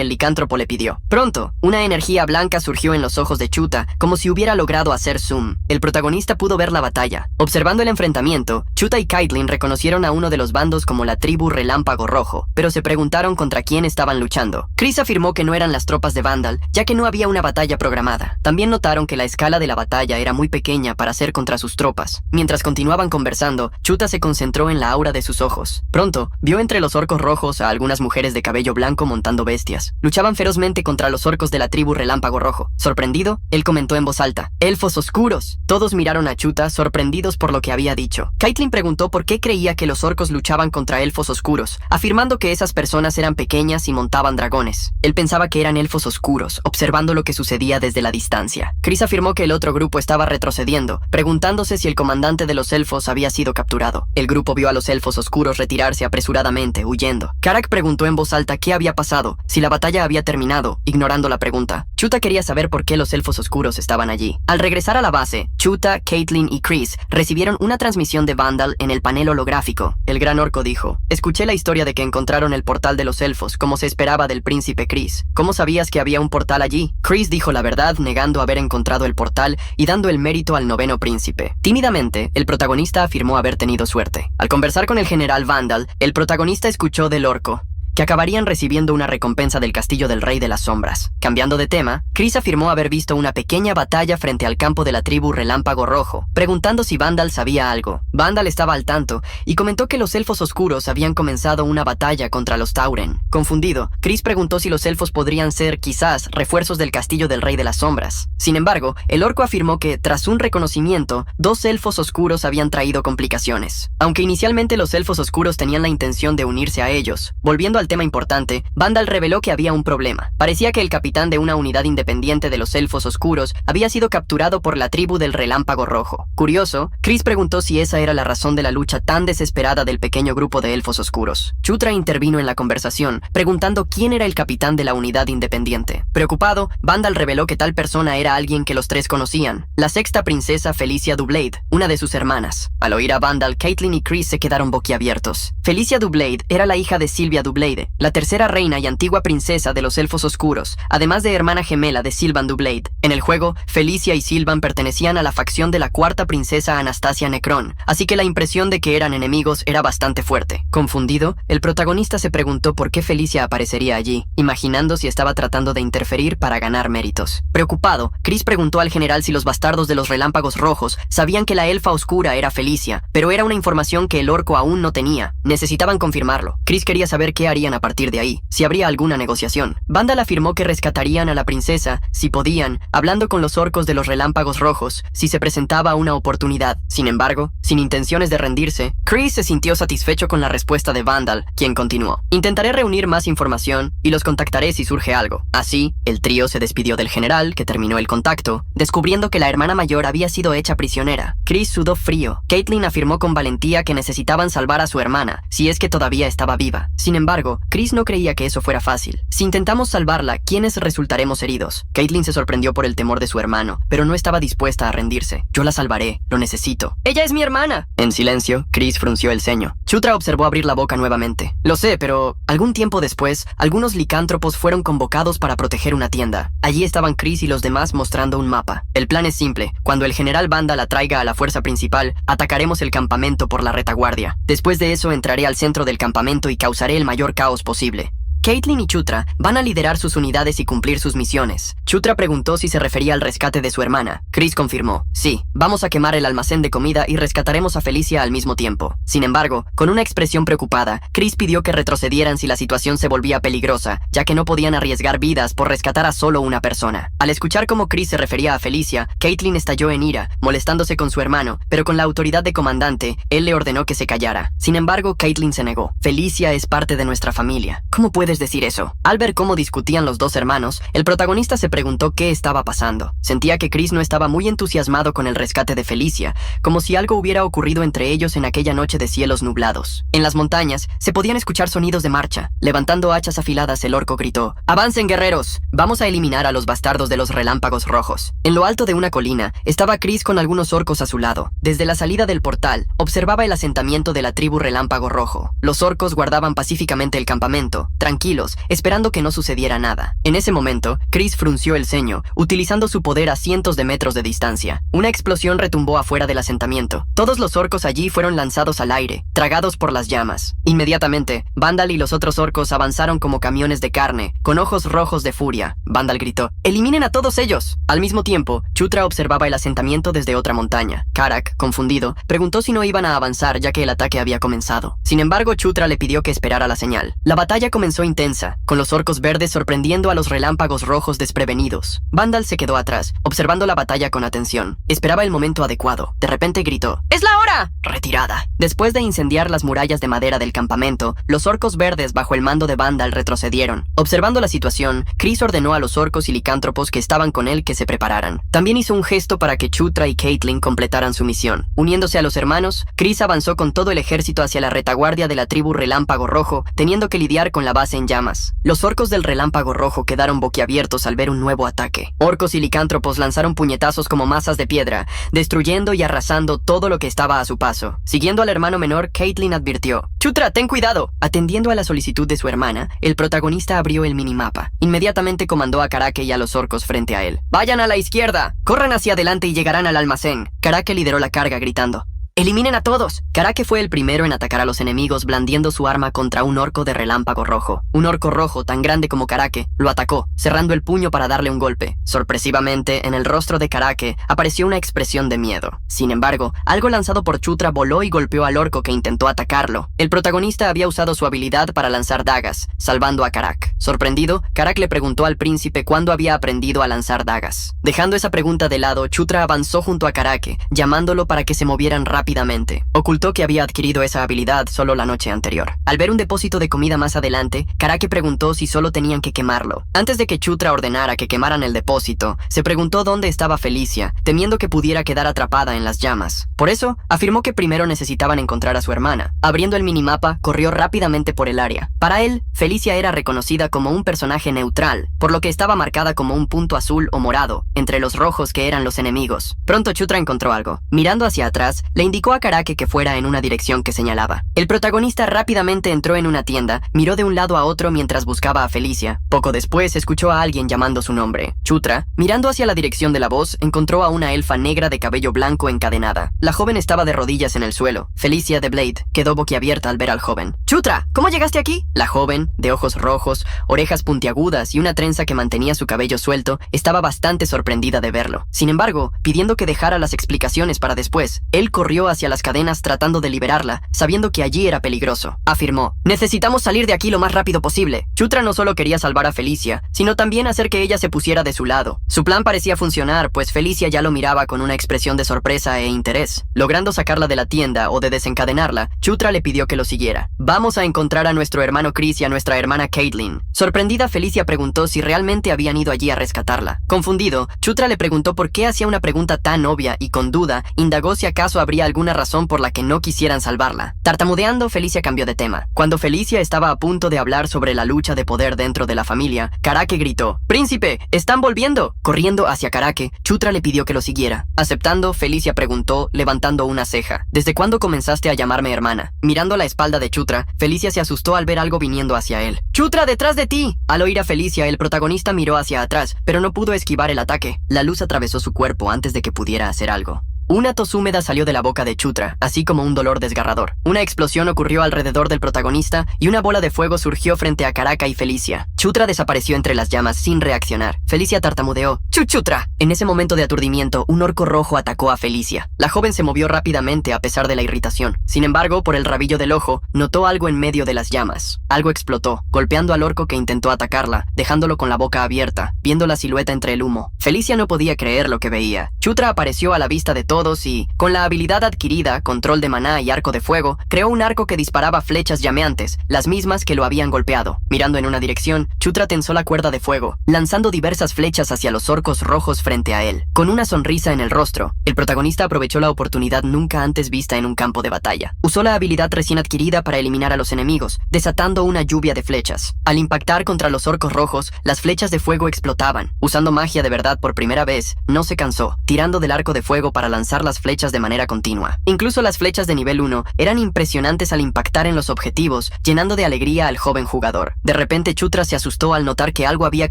el licántropo le pidió. Pronto, una energía blanca surgió en los ojos de Chuta, como si hubiera logrado hacer zoom. El protagonista pudo ver la batalla. Observando el enfrentamiento, Chuta y Caitlyn reconocieron a uno de los bandos como la tribu Relámpago Rojo, pero se preguntaron contra quién estaban luchando. Chris afirmó que no eran las tropas de Vandal, ya que no había una batalla programada. También notaron que la escala de la batalla era muy pequeña para ser contra sus tropas. Mientras continuaban conversando, Chuta se concentró en la aura de sus ojos. Pronto, vio entre los orcos rojos a algunas mujeres de cabello blanco montando bestias. Luchaban ferozmente contra los orcos de la tribu Relámpago Rojo. Sorprendido, él comentó en voz alta: ¡Elfos oscuros! Todos miraron a Chuta, sorprendidos por lo que había dicho. Caitlyn preguntó por qué creía que los orcos luchaban contra elfos oscuros, afirmando que esas personas eran pequeñas y montaban dragones. Él pensaba que eran elfos oscuros, observando lo que sucedía desde la distancia. Chris afirmó que el otro grupo estaba retrocediendo, preguntándose si el comandante de los elfos había sido capturado. El grupo vio a los elfos oscuros retirarse apresuradamente, huyendo. Karak preguntó en voz alta qué había pasado, si la batalla había terminado, ignorando la pregunta. Chuta quería saber por qué los elfos oscuros estaban allí. Al regresar a la base, Chuta, Caitlyn y Chris recibieron una transmisión de Vandal en el panel holográfico. El gran orco dijo: escuché la historia de que encontraron el portal de los elfos, como se esperaba del príncipe Chris. ¿Cómo sabías que había un portal allí? Chris dijo la verdad, negando haber encontrado el portal y dando el mérito al noveno príncipe. Tímidamente, el protagonista afirmó haber tenido suerte. Al conversar con el general Vandal, el protagonista escuchó del orco que acabarían recibiendo una recompensa del castillo del Rey de las Sombras. Cambiando de tema, Chris afirmó haber visto una pequeña batalla frente al campo de la tribu Relámpago Rojo, preguntando si Vandal sabía algo. Vandal estaba al tanto y comentó que los elfos oscuros habían comenzado una batalla contra los Tauren. Confundido, Chris preguntó si los elfos podrían ser, quizás, refuerzos del castillo del Rey de las Sombras. Sin embargo, el orco afirmó que, tras un reconocimiento, 2 elfos oscuros habían traído complicaciones. Aunque inicialmente los elfos oscuros tenían la intención de unirse a ellos, volviendo al tema importante, Vandal reveló que había un problema. Parecía que el capitán de una unidad independiente de los elfos oscuros había sido capturado por la tribu del Relámpago Rojo. Curioso, Chris preguntó si esa era la razón de la lucha tan desesperada del pequeño grupo de elfos oscuros. Chutra intervino en la conversación, preguntando quién era el capitán de la unidad independiente. Preocupado, Vandal reveló que tal persona era alguien que los 3 conocían: la sexta princesa Felicia Dublade, una de sus hermanas. Al oír a Vandal, Caitlyn y Chris se quedaron boquiabiertos. Felicia Dublade era la hija de Sylvia Dublade, la tercera reina y antigua princesa de los elfos oscuros, además de hermana gemela de Sylvan Dublade. En el juego, Felicia y Sylvan pertenecían a la facción de la cuarta princesa Anastasia Necron, así que la impresión de que eran enemigos era bastante fuerte. Confundido, el protagonista se preguntó por qué Felicia aparecería allí, imaginando si estaba tratando de interferir para ganar méritos. Preocupado, Chris preguntó al general si los bastardos de los Relámpagos Rojos sabían que la elfa oscura era Felicia, pero era una información que el orco aún no tenía. Necesitaban confirmarlo. Chris quería saber qué harían a partir de ahí, si habría alguna negociación. Vandal afirmó que rescatarían a la princesa, si podían, hablando con los orcos de los Relámpagos Rojos, si se presentaba una oportunidad. Sin embargo, sin intenciones de rendirse, Chris se sintió satisfecho con la respuesta de Vandal, quien continuó: intentaré reunir más información y los contactaré si surge algo. Así, el trío se despidió del general, que terminó el contacto, descubriendo que la hermana mayor había sido hecha prisionera. Chris sudó frío. Caitlyn afirmó con valentía que necesitaban salvar a su hermana, si es que todavía estaba viva. Sin embargo, embargo, Chris no creía que eso fuera fácil. Si intentamos salvarla, ¿quiénes resultaremos heridos? Caitlin se sorprendió por el temor de su hermano, pero no estaba dispuesta a rendirse. Yo la salvaré, lo necesito. ¡Ella es mi hermana! En silencio, Chris frunció el ceño. Chutra observó abrir la boca nuevamente. Lo sé, pero algún tiempo después, algunos licántropos fueron convocados para proteger una tienda. Allí estaban Chris y los demás mostrando un mapa. El plan es simple. Cuando el general Banda la traiga a la fuerza principal, atacaremos el campamento por la retaguardia. Después de eso, entraré al centro del campamento y causaré el mayor caos posible. Caitlin y Chutra van a liderar sus unidades y cumplir sus misiones. Chutra preguntó si se refería al rescate de su hermana. Chris confirmó, sí, vamos a quemar el almacén de comida y rescataremos a Felicia al mismo tiempo. Sin embargo, con una expresión preocupada, Chris pidió que retrocedieran si la situación se volvía peligrosa, ya que no podían arriesgar vidas por rescatar a solo una persona. Al escuchar cómo Chris se refería a Felicia, Caitlin estalló en ira, molestándose con su hermano, pero con la autoridad de comandante, él le ordenó que se callara. Sin embargo, Caitlin se negó. Felicia es parte de nuestra familia. ¿Cómo puedes decir eso? Al ver cómo discutían los dos hermanos, el protagonista se preguntó qué estaba pasando. Sentía que Chris no estaba muy entusiasmado con el rescate de Felicia, como si algo hubiera ocurrido entre ellos en aquella noche de cielos nublados. En las montañas se podían escuchar sonidos de marcha. Levantando hachas afiladas, el orco gritó: ¡Avancen, guerreros! Vamos a eliminar a los bastardos de los relámpagos rojos. En lo alto de una colina estaba Chris con algunos orcos a su lado. Desde la salida del portal observaba el asentamiento de la tribu Relámpago Rojo. Los orcos guardaban pacíficamente el campamento, tranquilos, esperando que no sucediera nada. En ese momento, Chris frunció el ceño, utilizando su poder a cientos de metros de distancia. Una explosión retumbó afuera del asentamiento. Todos los orcos allí fueron lanzados al aire, tragados por las llamas. Inmediatamente, Vandal y los otros orcos avanzaron como camiones de carne, con ojos rojos de furia. Vandal gritó: ¡Eliminen a todos ellos! Al mismo tiempo, Chutra observaba el asentamiento desde otra montaña. Karak, confundido, preguntó si no iban a avanzar ya que el ataque había comenzado. Sin embargo, Chutra le pidió que esperara la señal. La batalla comenzó intensa, con los orcos verdes sorprendiendo a los relámpagos rojos desprevenidos. Vandal se quedó atrás, observando la batalla con atención. Esperaba el momento adecuado. De repente gritó: ¡Es la hora! Retirada. Después de incendiar las murallas de madera del campamento, los orcos verdes bajo el mando de Vandal retrocedieron. Observando la situación, Chris ordenó a los orcos y licántropos que estaban con él que se prepararan. También hizo un gesto para que Chutra y Caitlin completaran su misión. Uniéndose a los hermanos, Chris avanzó con todo el ejército hacia la retaguardia de la tribu Relámpago Rojo, teniendo que lidiar con la base en llamas. Los orcos del Relámpago Rojo quedaron boquiabiertos al ver un nuevo ataque. Orcos y licántropos lanzaron puñetazos como masas de piedra, destruyendo y arrasando todo lo que estaba a su paso. Siguiendo al hermano menor, Caitlin advirtió: ¡Chutra, ten cuidado! Atendiendo a la solicitud de su hermana, el protagonista abrió el minimapa. Inmediatamente comandó a Karake y a los orcos frente a él. ¡Vayan a la izquierda! ¡Corran hacia adelante y llegarán al almacén! Karake lideró la carga gritando: ¡Eliminen a todos! Karake fue el primero en atacar a los enemigos blandiendo su arma contra un orco de Relámpago Rojo. Un orco rojo tan grande como Karake lo atacó, cerrando el puño para darle un golpe. Sorpresivamente, en el rostro de Karake apareció una expresión de miedo. Sin embargo, algo lanzado por Chutra voló y golpeó al orco que intentó atacarlo. El protagonista había usado su habilidad para lanzar dagas, salvando a Karak. Sorprendido, Karak le preguntó al príncipe cuándo había aprendido a lanzar dagas. Dejando esa pregunta de lado, Chutra avanzó junto a Karake, llamándolo para que se movieran rápidamente. Ocultó que había adquirido esa habilidad solo la noche anterior. Al ver un depósito de comida más adelante, Karake preguntó si solo tenían que quemarlo. Antes de que Chutra ordenara que quemaran el depósito, se preguntó dónde estaba Felicia, temiendo que pudiera quedar atrapada en las llamas. Por eso, afirmó que primero necesitaban encontrar a su hermana. Abriendo el minimapa, corrió rápidamente por el área. Para él, Felicia era reconocida como un personaje neutral, por lo que estaba marcada como un punto azul o morado, entre los rojos que eran los enemigos. Pronto Chutra encontró algo. Mirando hacia atrás, le indicó a Karake que fuera en una dirección que señalaba. El protagonista rápidamente entró en una tienda, miró de un lado a otro mientras buscaba a Felicia. Poco después escuchó a alguien llamando su nombre. Chutra, mirando hacia la dirección de la voz, encontró a una elfa negra de cabello blanco encadenada. La joven estaba de rodillas en el suelo. Felicia de Blade quedó boquiabierta al ver al joven. ¡Chutra! ¿Cómo llegaste aquí? La joven, de ojos rojos, orejas puntiagudas y una trenza que mantenía su cabello suelto, estaba bastante sorprendida de verlo. Sin embargo, pidiendo que dejara las explicaciones para después, él corrió hacia las cadenas tratando de liberarla, sabiendo que allí era peligroso. Afirmó: necesitamos salir de aquí lo más rápido posible. Chutra no solo quería salvar a Felicia, sino también hacer que ella se pusiera de su lado. Su plan parecía funcionar, pues Felicia ya lo miraba con una expresión de sorpresa e interés. Logrando sacarla de la tienda o de desencadenarla, Chutra le pidió que lo siguiera. Vamos a encontrar a nuestro hermano Chris y a nuestra hermana Caitlin. Sorprendida, Felicia preguntó si realmente habían ido allí a rescatarla. Confundido, Chutra le preguntó por qué hacía una pregunta tan obvia y con duda, indagó si acaso habría alguna razón por la que no quisieran salvarla. Tartamudeando, Felicia cambió de tema. Cuando Felicia estaba a punto de hablar sobre la lucha de poder dentro de la familia, Karake gritó: ¡Príncipe! ¡Están volviendo! Corriendo hacia Karake, Chutra le pidió que lo siguiera. Aceptando, Felicia preguntó, levantando una ceja: ¿Desde cuándo comenzaste a llamarme hermana? Mirando la espalda de Chutra, Felicia se asustó al ver algo viniendo hacia él. ¡Chutra, detrás de ti! Al oír a Felicia, el protagonista miró hacia atrás, pero no pudo esquivar el ataque. La luz atravesó su cuerpo antes de que pudiera hacer algo. Una tos húmeda salió de la boca de Chutra, así como un dolor desgarrador. Una explosión ocurrió alrededor del protagonista y una bola de fuego surgió frente a Karaka y Felicia. Chutra desapareció entre las llamas sin reaccionar. Felicia tartamudeó: ¡Chuchutra! En ese momento de aturdimiento, un orco rojo atacó a Felicia. La joven se movió rápidamente a pesar de la irritación. Sin embargo, por el rabillo del ojo, notó algo en medio de las llamas. Algo explotó, golpeando al orco que intentó atacarla, dejándolo con la boca abierta, viendo la silueta entre el humo. Felicia no podía creer lo que veía. Chutra apareció a la vista de todos y, con la habilidad adquirida, control de maná y arco de fuego, creó un arco que disparaba flechas llameantes, las mismas que lo habían golpeado. Mirando en una dirección, Chutra tensó la cuerda de fuego, lanzando diversas flechas hacia los orcos rojos frente a él. Con una sonrisa en el rostro, el protagonista aprovechó la oportunidad nunca antes vista en un campo de batalla. Usó la habilidad recién adquirida para eliminar a los enemigos, desatando una lluvia de flechas. Al impactar contra los orcos rojos, las flechas de fuego explotaban. Usando magia de verdad por primera vez, no se cansó, tirando del arco de fuego para lanzar las flechas de manera continua. Incluso las flechas de nivel 1 eran impresionantes al impactar en los objetivos, llenando de alegría al joven jugador. De repente, Chutra se asustó al notar que algo había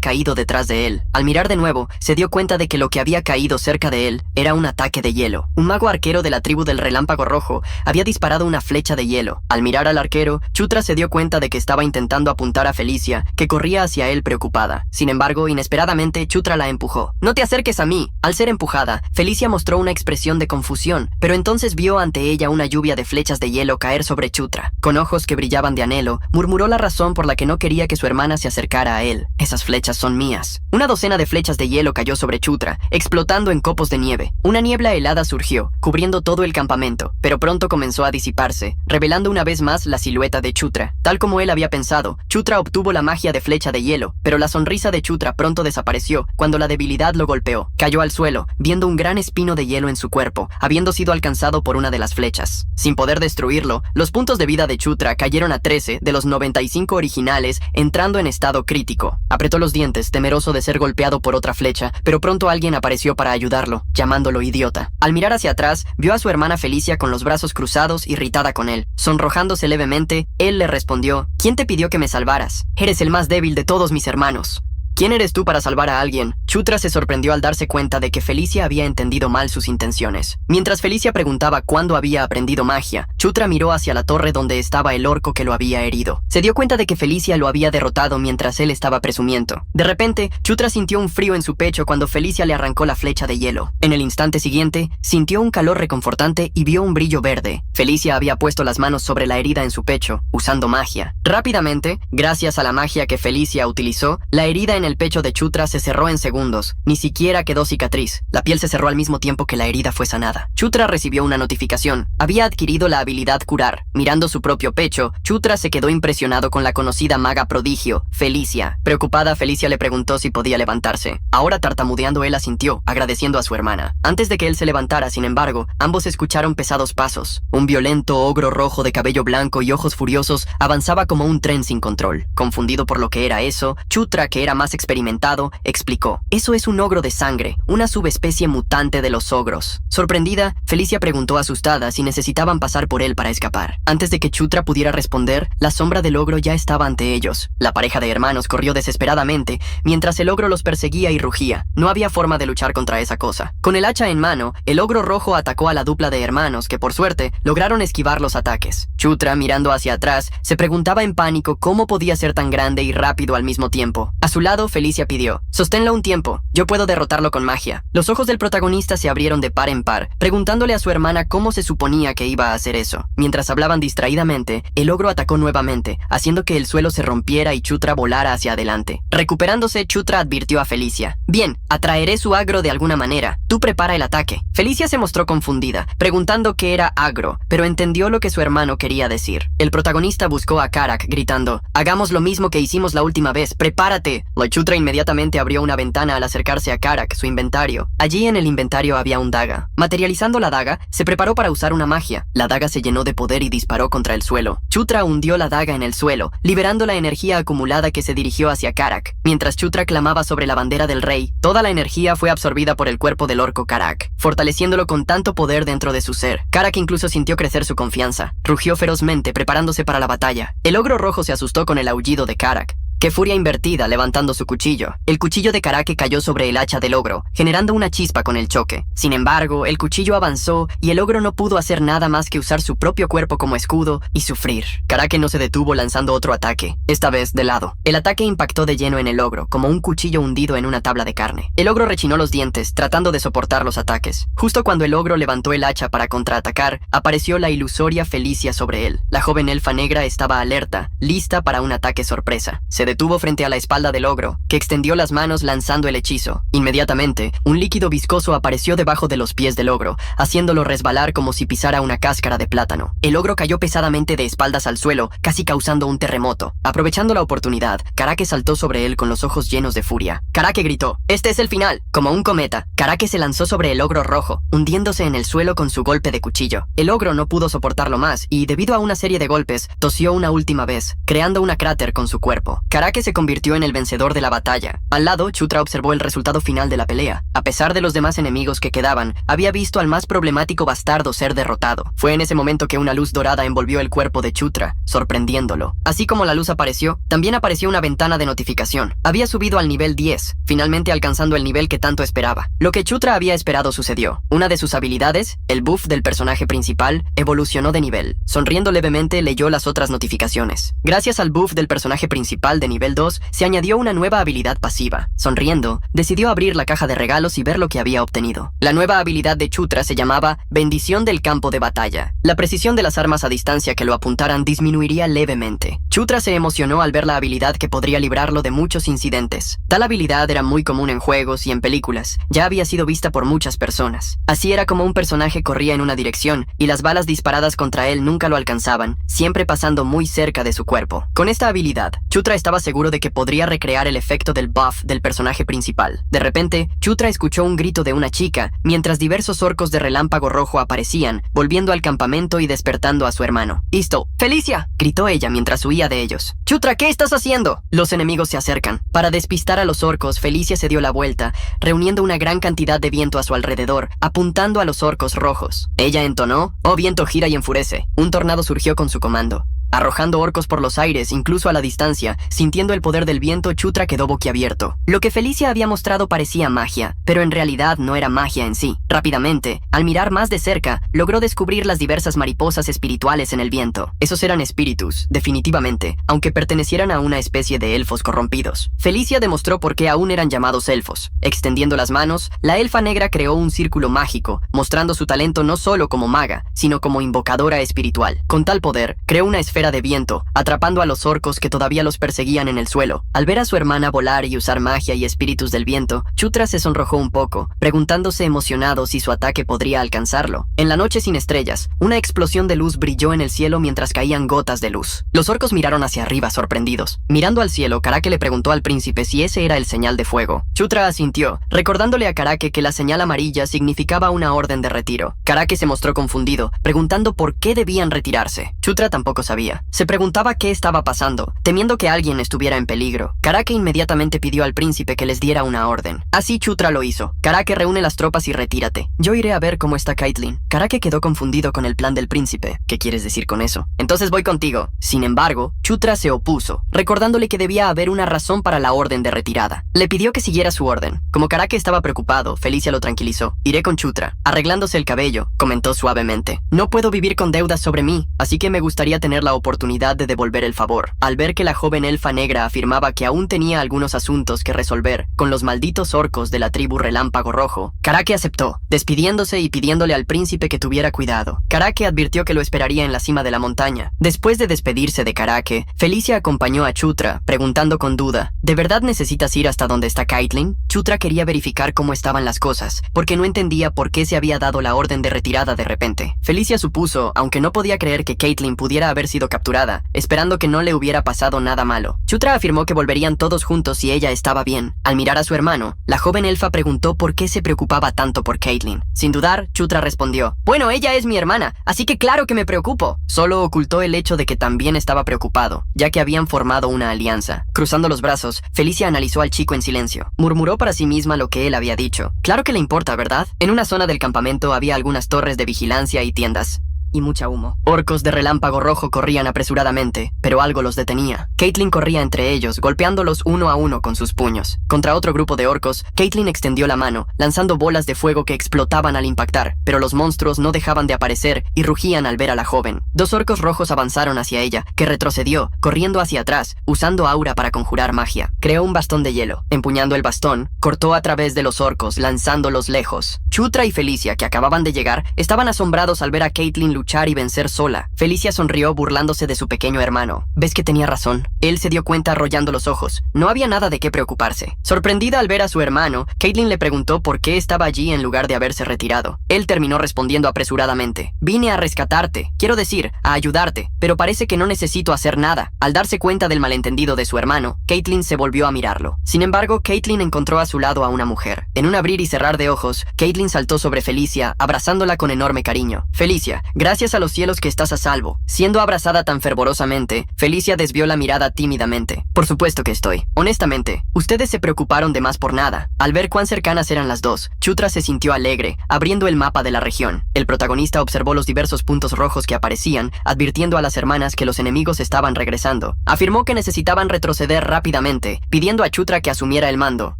caído detrás de él. Al mirar de nuevo, se dio cuenta de que lo que había caído cerca de él era un ataque de hielo. Un mago arquero de la tribu del Relámpago Rojo había disparado una flecha de hielo. Al mirar al arquero, Chutra se dio cuenta de que estaba intentando apuntar a Felicia, que corría hacia él preocupada. Sin embargo, inesperadamente, Chutra la empujó. «¡No te acerques a mí!». Al ser empujada, Felicia mostró una expresión de confusión, pero entonces vio ante ella una lluvia de flechas de hielo caer sobre Chutra. Con ojos que brillaban de anhelo, murmuró la razón por la que no quería que su hermana se acercara a él. «Esas flechas son mías». Una docena de flechas de hielo cayó sobre Chutra, explotando en copos de nieve. Una niebla helada surgió, cubriendo todo el campamento, pero pronto comenzó a disiparse, revelando una vez más la silueta de Chutra. Tal como él había pensado, Chutra obtuvo la magia de flecha de hielo, pero la sonrisa de Chutra pronto desapareció cuando la debilidad lo golpeó. Cayó al suelo, viendo un gran espino de hielo en su cuerpo, habiendo sido alcanzado por una de las flechas. Sin poder destruirlo, los puntos de vida de Chutra cayeron a 13 de los 95 originales, entrando en estado crítico. Apretó los dientes, temeroso de ser golpeado por otra flecha, pero pronto alguien apareció para ayudarlo, llamándolo idiota. Al mirar hacia atrás, vio a su hermana Felicia con los brazos cruzados, irritada con él. Sonrojándose levemente, él le respondió: «¿Quién te pidió que me salvaras? Eres el más débil de todos mis hermanos». «¿Quién eres tú para salvar a alguien?». Chutra se sorprendió al darse cuenta de que Felicia había entendido mal sus intenciones. Mientras Felicia preguntaba cuándo había aprendido magia, Chutra miró hacia la torre donde estaba el orco que lo había herido. Se dio cuenta de que Felicia lo había derrotado mientras él estaba presumiendo. De repente, Chutra sintió un frío en su pecho cuando Felicia le arrancó la flecha de hielo. En el instante siguiente, sintió un calor reconfortante y vio un brillo verde. Felicia había puesto las manos sobre la herida en su pecho, usando magia. Rápidamente, gracias a la magia que Felicia utilizó, la herida en el pecho de Chutra se cerró en segundos. Ni siquiera quedó cicatriz. La piel se cerró al mismo tiempo que la herida fue sanada. Chutra recibió una notificación. Había adquirido la habilidad curar. Mirando su propio pecho, Chutra se quedó impresionado con la conocida maga prodigio, Felicia. Preocupada, Felicia le preguntó si podía levantarse. Ahora tartamudeando, él asintió, agradeciendo a su hermana. Antes de que él se levantara, sin embargo, ambos escucharon pesados pasos. Un violento ogro rojo de cabello blanco y ojos furiosos avanzaba como un tren sin control. Confundido por lo que era eso, Chutra, que era más experimentado, explicó: «Eso es un ogro de sangre, una subespecie mutante de los ogros». Sorprendida, Felicia preguntó asustada si necesitaban pasar por él para escapar. Antes de que Chutra pudiera responder, la sombra del ogro ya estaba ante ellos. La pareja de hermanos corrió desesperadamente, mientras el ogro los perseguía y rugía. No había forma de luchar contra esa cosa. Con el hacha en mano, el ogro rojo atacó a la dupla de hermanos que, por suerte, lograron esquivar los ataques. Chutra, mirando hacia atrás, se preguntaba en pánico cómo podía ser tan grande y rápido al mismo tiempo. A su lado, Felicia pidió: «Sosténlo un tiempo tiempo. Yo puedo derrotarlo con magia. Los ojos del protagonista se abrieron de par en par, preguntándole a su hermana cómo se suponía que iba a hacer eso. Mientras hablaban distraídamente, el ogro atacó nuevamente, haciendo que el suelo se rompiera y Chutra volara hacia adelante. Recuperándose, Chutra advirtió a Felicia: «Bien, atraeré su agro de alguna manera. Tú prepara el ataque». Felicia se mostró confundida, preguntando qué era agro, pero entendió lo que su hermano quería decir. El protagonista buscó a Karak, gritando: «Hagamos lo mismo que hicimos la última vez, prepárate». La Chutra inmediatamente abrió una ventana al acercarse a Karak, su inventario. Allí en el inventario había un daga. Materializando la daga, se preparó para usar una magia. La daga se llenó de poder y disparó contra el suelo. Chutra hundió la daga en el suelo, liberando la energía acumulada que se dirigió hacia Karak. Mientras Chutra clamaba sobre la bandera del rey, toda la energía fue absorbida por el cuerpo del orco Karak, fortaleciéndolo con tanto poder dentro de su ser. Karak incluso sintió crecer su confianza. Rugió ferozmente, preparándose para la batalla. El ogro rojo se asustó con el aullido de Karak. ¡Qué furia invertida!, levantando su cuchillo. El cuchillo de Karake cayó sobre el hacha del ogro, generando una chispa con el choque. Sin embargo, el cuchillo avanzó y el ogro no pudo hacer nada más que usar su propio cuerpo como escudo y sufrir. Karake no se detuvo lanzando otro ataque, esta vez de lado. El ataque impactó de lleno en el ogro, como un cuchillo hundido en una tabla de carne. El ogro rechinó los dientes, tratando de soportar los ataques. Justo cuando el ogro levantó el hacha para contraatacar, apareció la ilusoria Felicia sobre él. La joven elfa negra estaba alerta, lista para un ataque sorpresa. Se detuvo frente a la espalda del ogro, que extendió las manos lanzando el hechizo. Inmediatamente, un líquido viscoso apareció debajo de los pies del ogro, haciéndolo resbalar como si pisara una cáscara de plátano. El ogro cayó pesadamente de espaldas al suelo, casi causando un terremoto. Aprovechando la oportunidad, Karake saltó sobre él con los ojos llenos de furia. Karake gritó: «¡Este es el final!». Como un cometa, Karake se lanzó sobre el ogro rojo, hundiéndose en el suelo con su golpe de cuchillo. El ogro no pudo soportarlo más y, debido a una serie de golpes, tosió una última vez, creando una cráter con su cuerpo. Karake se convirtió en el vencedor de la batalla. Al lado, Chutra observó el resultado final de la pelea. A pesar de los demás enemigos que quedaban, había visto al más problemático bastardo ser derrotado. Fue en ese momento que una luz dorada envolvió el cuerpo de Chutra, sorprendiéndolo. Así como la luz apareció, también apareció una ventana de notificación. Había subido al nivel 10, finalmente alcanzando el nivel que tanto esperaba. Lo que Chutra había esperado sucedió. Una de sus habilidades, el buff del personaje principal, evolucionó de nivel. Sonriendo levemente, leyó las otras notificaciones. Gracias al buff del personaje principal de nivel 2, se añadió una nueva habilidad pasiva. Sonriendo, decidió abrir la caja de regalos y ver lo que había obtenido. La nueva habilidad de Chutra se llamaba Bendición del campo de batalla. La precisión de las armas a distancia que lo apuntaran disminuiría levemente. Chutra se emocionó al ver la habilidad que podría librarlo de muchos incidentes. Tal habilidad era muy común en juegos y en películas. Ya había sido vista por muchas personas. Así era como un personaje corría en una dirección y las balas disparadas contra él nunca lo alcanzaban, siempre pasando muy cerca de su cuerpo. Con esta habilidad, Chutra estaba seguro de que podría recrear el efecto del buff del personaje principal. De repente, Chutra escuchó un grito de una chica, mientras diversos orcos de relámpago rojo aparecían, volviendo al campamento y despertando a su hermano. «¡Listo! ¡Felicia!», gritó ella mientras huía de ellos. «Chutra, ¿qué estás haciendo?». Los enemigos se acercan. Para despistar a los orcos, Felicia se dio la vuelta, reuniendo una gran cantidad de viento a su alrededor, apuntando a los orcos rojos. Ella entonó: «Oh viento, gira y enfurece». Un tornado surgió con su comando, arrojando orcos por los aires, incluso a la distancia. Sintiendo el poder del viento, Chutra quedó boquiabierto. Lo que Felicia había mostrado parecía magia, pero en realidad no era magia en sí. Rápidamente, al mirar más de cerca, logró descubrir las diversas mariposas espirituales en el viento. Esos eran espíritus, definitivamente, aunque pertenecieran a una especie de elfos corrompidos. Felicia demostró por qué aún eran llamados elfos. Extendiendo las manos, la elfa negra creó un círculo mágico, mostrando su talento no solo como maga, sino como invocadora espiritual. Con tal poder, creó una esfera de viento, atrapando a los orcos que todavía los perseguían en el suelo. Al ver a su hermana volar y usar magia y espíritus del viento, Chutra se sonrojó un poco, preguntándose emocionado si su ataque podría alcanzarlo. En la noche sin estrellas, una explosión de luz brilló en el cielo mientras caían gotas de luz. Los orcos miraron hacia arriba sorprendidos. Mirando al cielo, Karake le preguntó al príncipe si ese era el señal de fuego. Chutra asintió, recordándole a Karake que la señal amarilla significaba una orden de retiro. Karake se mostró confundido, preguntando por qué debían retirarse. Chutra tampoco sabía. Se preguntaba qué estaba pasando, temiendo que alguien estuviera en peligro. Karake inmediatamente pidió al príncipe que les diera una orden. Así Chutra lo hizo. Karake, reúne las tropas y retírate. Yo iré a ver cómo está Caitlyn. Karake quedó confundido con el plan del príncipe. ¿Qué quieres decir con eso? Entonces voy contigo. Sin embargo, Chutra se opuso, recordándole que debía haber una razón para la orden de retirada. Le pidió que siguiera su orden. Como Karake estaba preocupado, Felicia lo tranquilizó. Iré con Chutra. Arreglándose el cabello, comentó suavemente: «No puedo vivir con deudas sobre mí, así que me gustaría tener la la oportunidad de devolver el favor. Al ver que la joven elfa negra afirmaba que aún tenía algunos asuntos que resolver con los malditos orcos de la tribu Relámpago Rojo, Karake aceptó, despidiéndose y pidiéndole al príncipe que tuviera cuidado. Karake advirtió que lo esperaría en la cima de la montaña. Después de despedirse de Karake, Felicia acompañó a Chutra, preguntando con duda, ¿de verdad necesitas ir hasta donde está Caitlyn? Chutra quería verificar cómo estaban las cosas, porque no entendía por qué se había dado la orden de retirada de repente. Felicia supuso, aunque no podía creer que Caitlyn pudiera haber sido capturada, esperando que no le hubiera pasado nada malo. Chutra afirmó que volverían todos juntos si ella estaba bien. Al mirar a su hermano, la joven elfa preguntó por qué se preocupaba tanto por Caitlyn. Sin dudar, Chutra respondió, bueno, ella es mi hermana, así que claro que me preocupo. Solo ocultó el hecho de que también estaba preocupado, ya que habían formado una alianza. Cruzando los brazos, Felicia analizó al chico en silencio. Murmuró para sí misma lo que él había dicho. Claro que le importa, ¿verdad? En una zona del campamento había algunas torres de vigilancia y tiendas. Y mucha humo. Orcos de Relámpago Rojo corrían apresuradamente, pero algo los detenía. Caitlyn corría entre ellos, golpeándolos uno a uno con sus puños. Contra otro grupo de orcos, Caitlyn extendió la mano, lanzando bolas de fuego que explotaban al impactar, pero los monstruos no dejaban de aparecer y rugían al ver a la joven. Dos orcos rojos avanzaron hacia ella, que retrocedió, corriendo hacia atrás, usando aura para conjurar magia. Creó un bastón de hielo. Empuñando el bastón, cortó a través de los orcos, lanzándolos lejos. Chutra y Felicia, que acababan de llegar, estaban asombrados al ver a Caitlyn luchar y vencer sola. Felicia sonrió burlándose de su pequeño hermano. ¿Ves que tenía razón? Él se dio cuenta arrollando los ojos. No había nada de qué preocuparse. Sorprendida al ver a su hermano, Caitlyn le preguntó por qué estaba allí en lugar de haberse retirado. Él terminó respondiendo apresuradamente. Vine a rescatarte, quiero decir, a ayudarte, pero parece que no necesito hacer nada. Al darse cuenta del malentendido de su hermano, Caitlyn se volvió a mirarlo. Sin embargo, Caitlyn encontró a su lado a una mujer. En un abrir y cerrar de ojos, Caitlyn saltó sobre Felicia, abrazándola con enorme cariño. Felicia, gracias a los cielos que estás a salvo. Siendo abrazada tan fervorosamente, Felicia desvió la mirada tímidamente. Por supuesto que estoy. Honestamente, ustedes se preocuparon de más por nada. Al ver cuán cercanas eran las dos, Chutra se sintió alegre, abriendo el mapa de la región. El protagonista observó los diversos puntos rojos que aparecían, advirtiendo a las hermanas que los enemigos estaban regresando. Afirmó que necesitaban retroceder rápidamente, pidiendo a Chutra que asumiera el mando.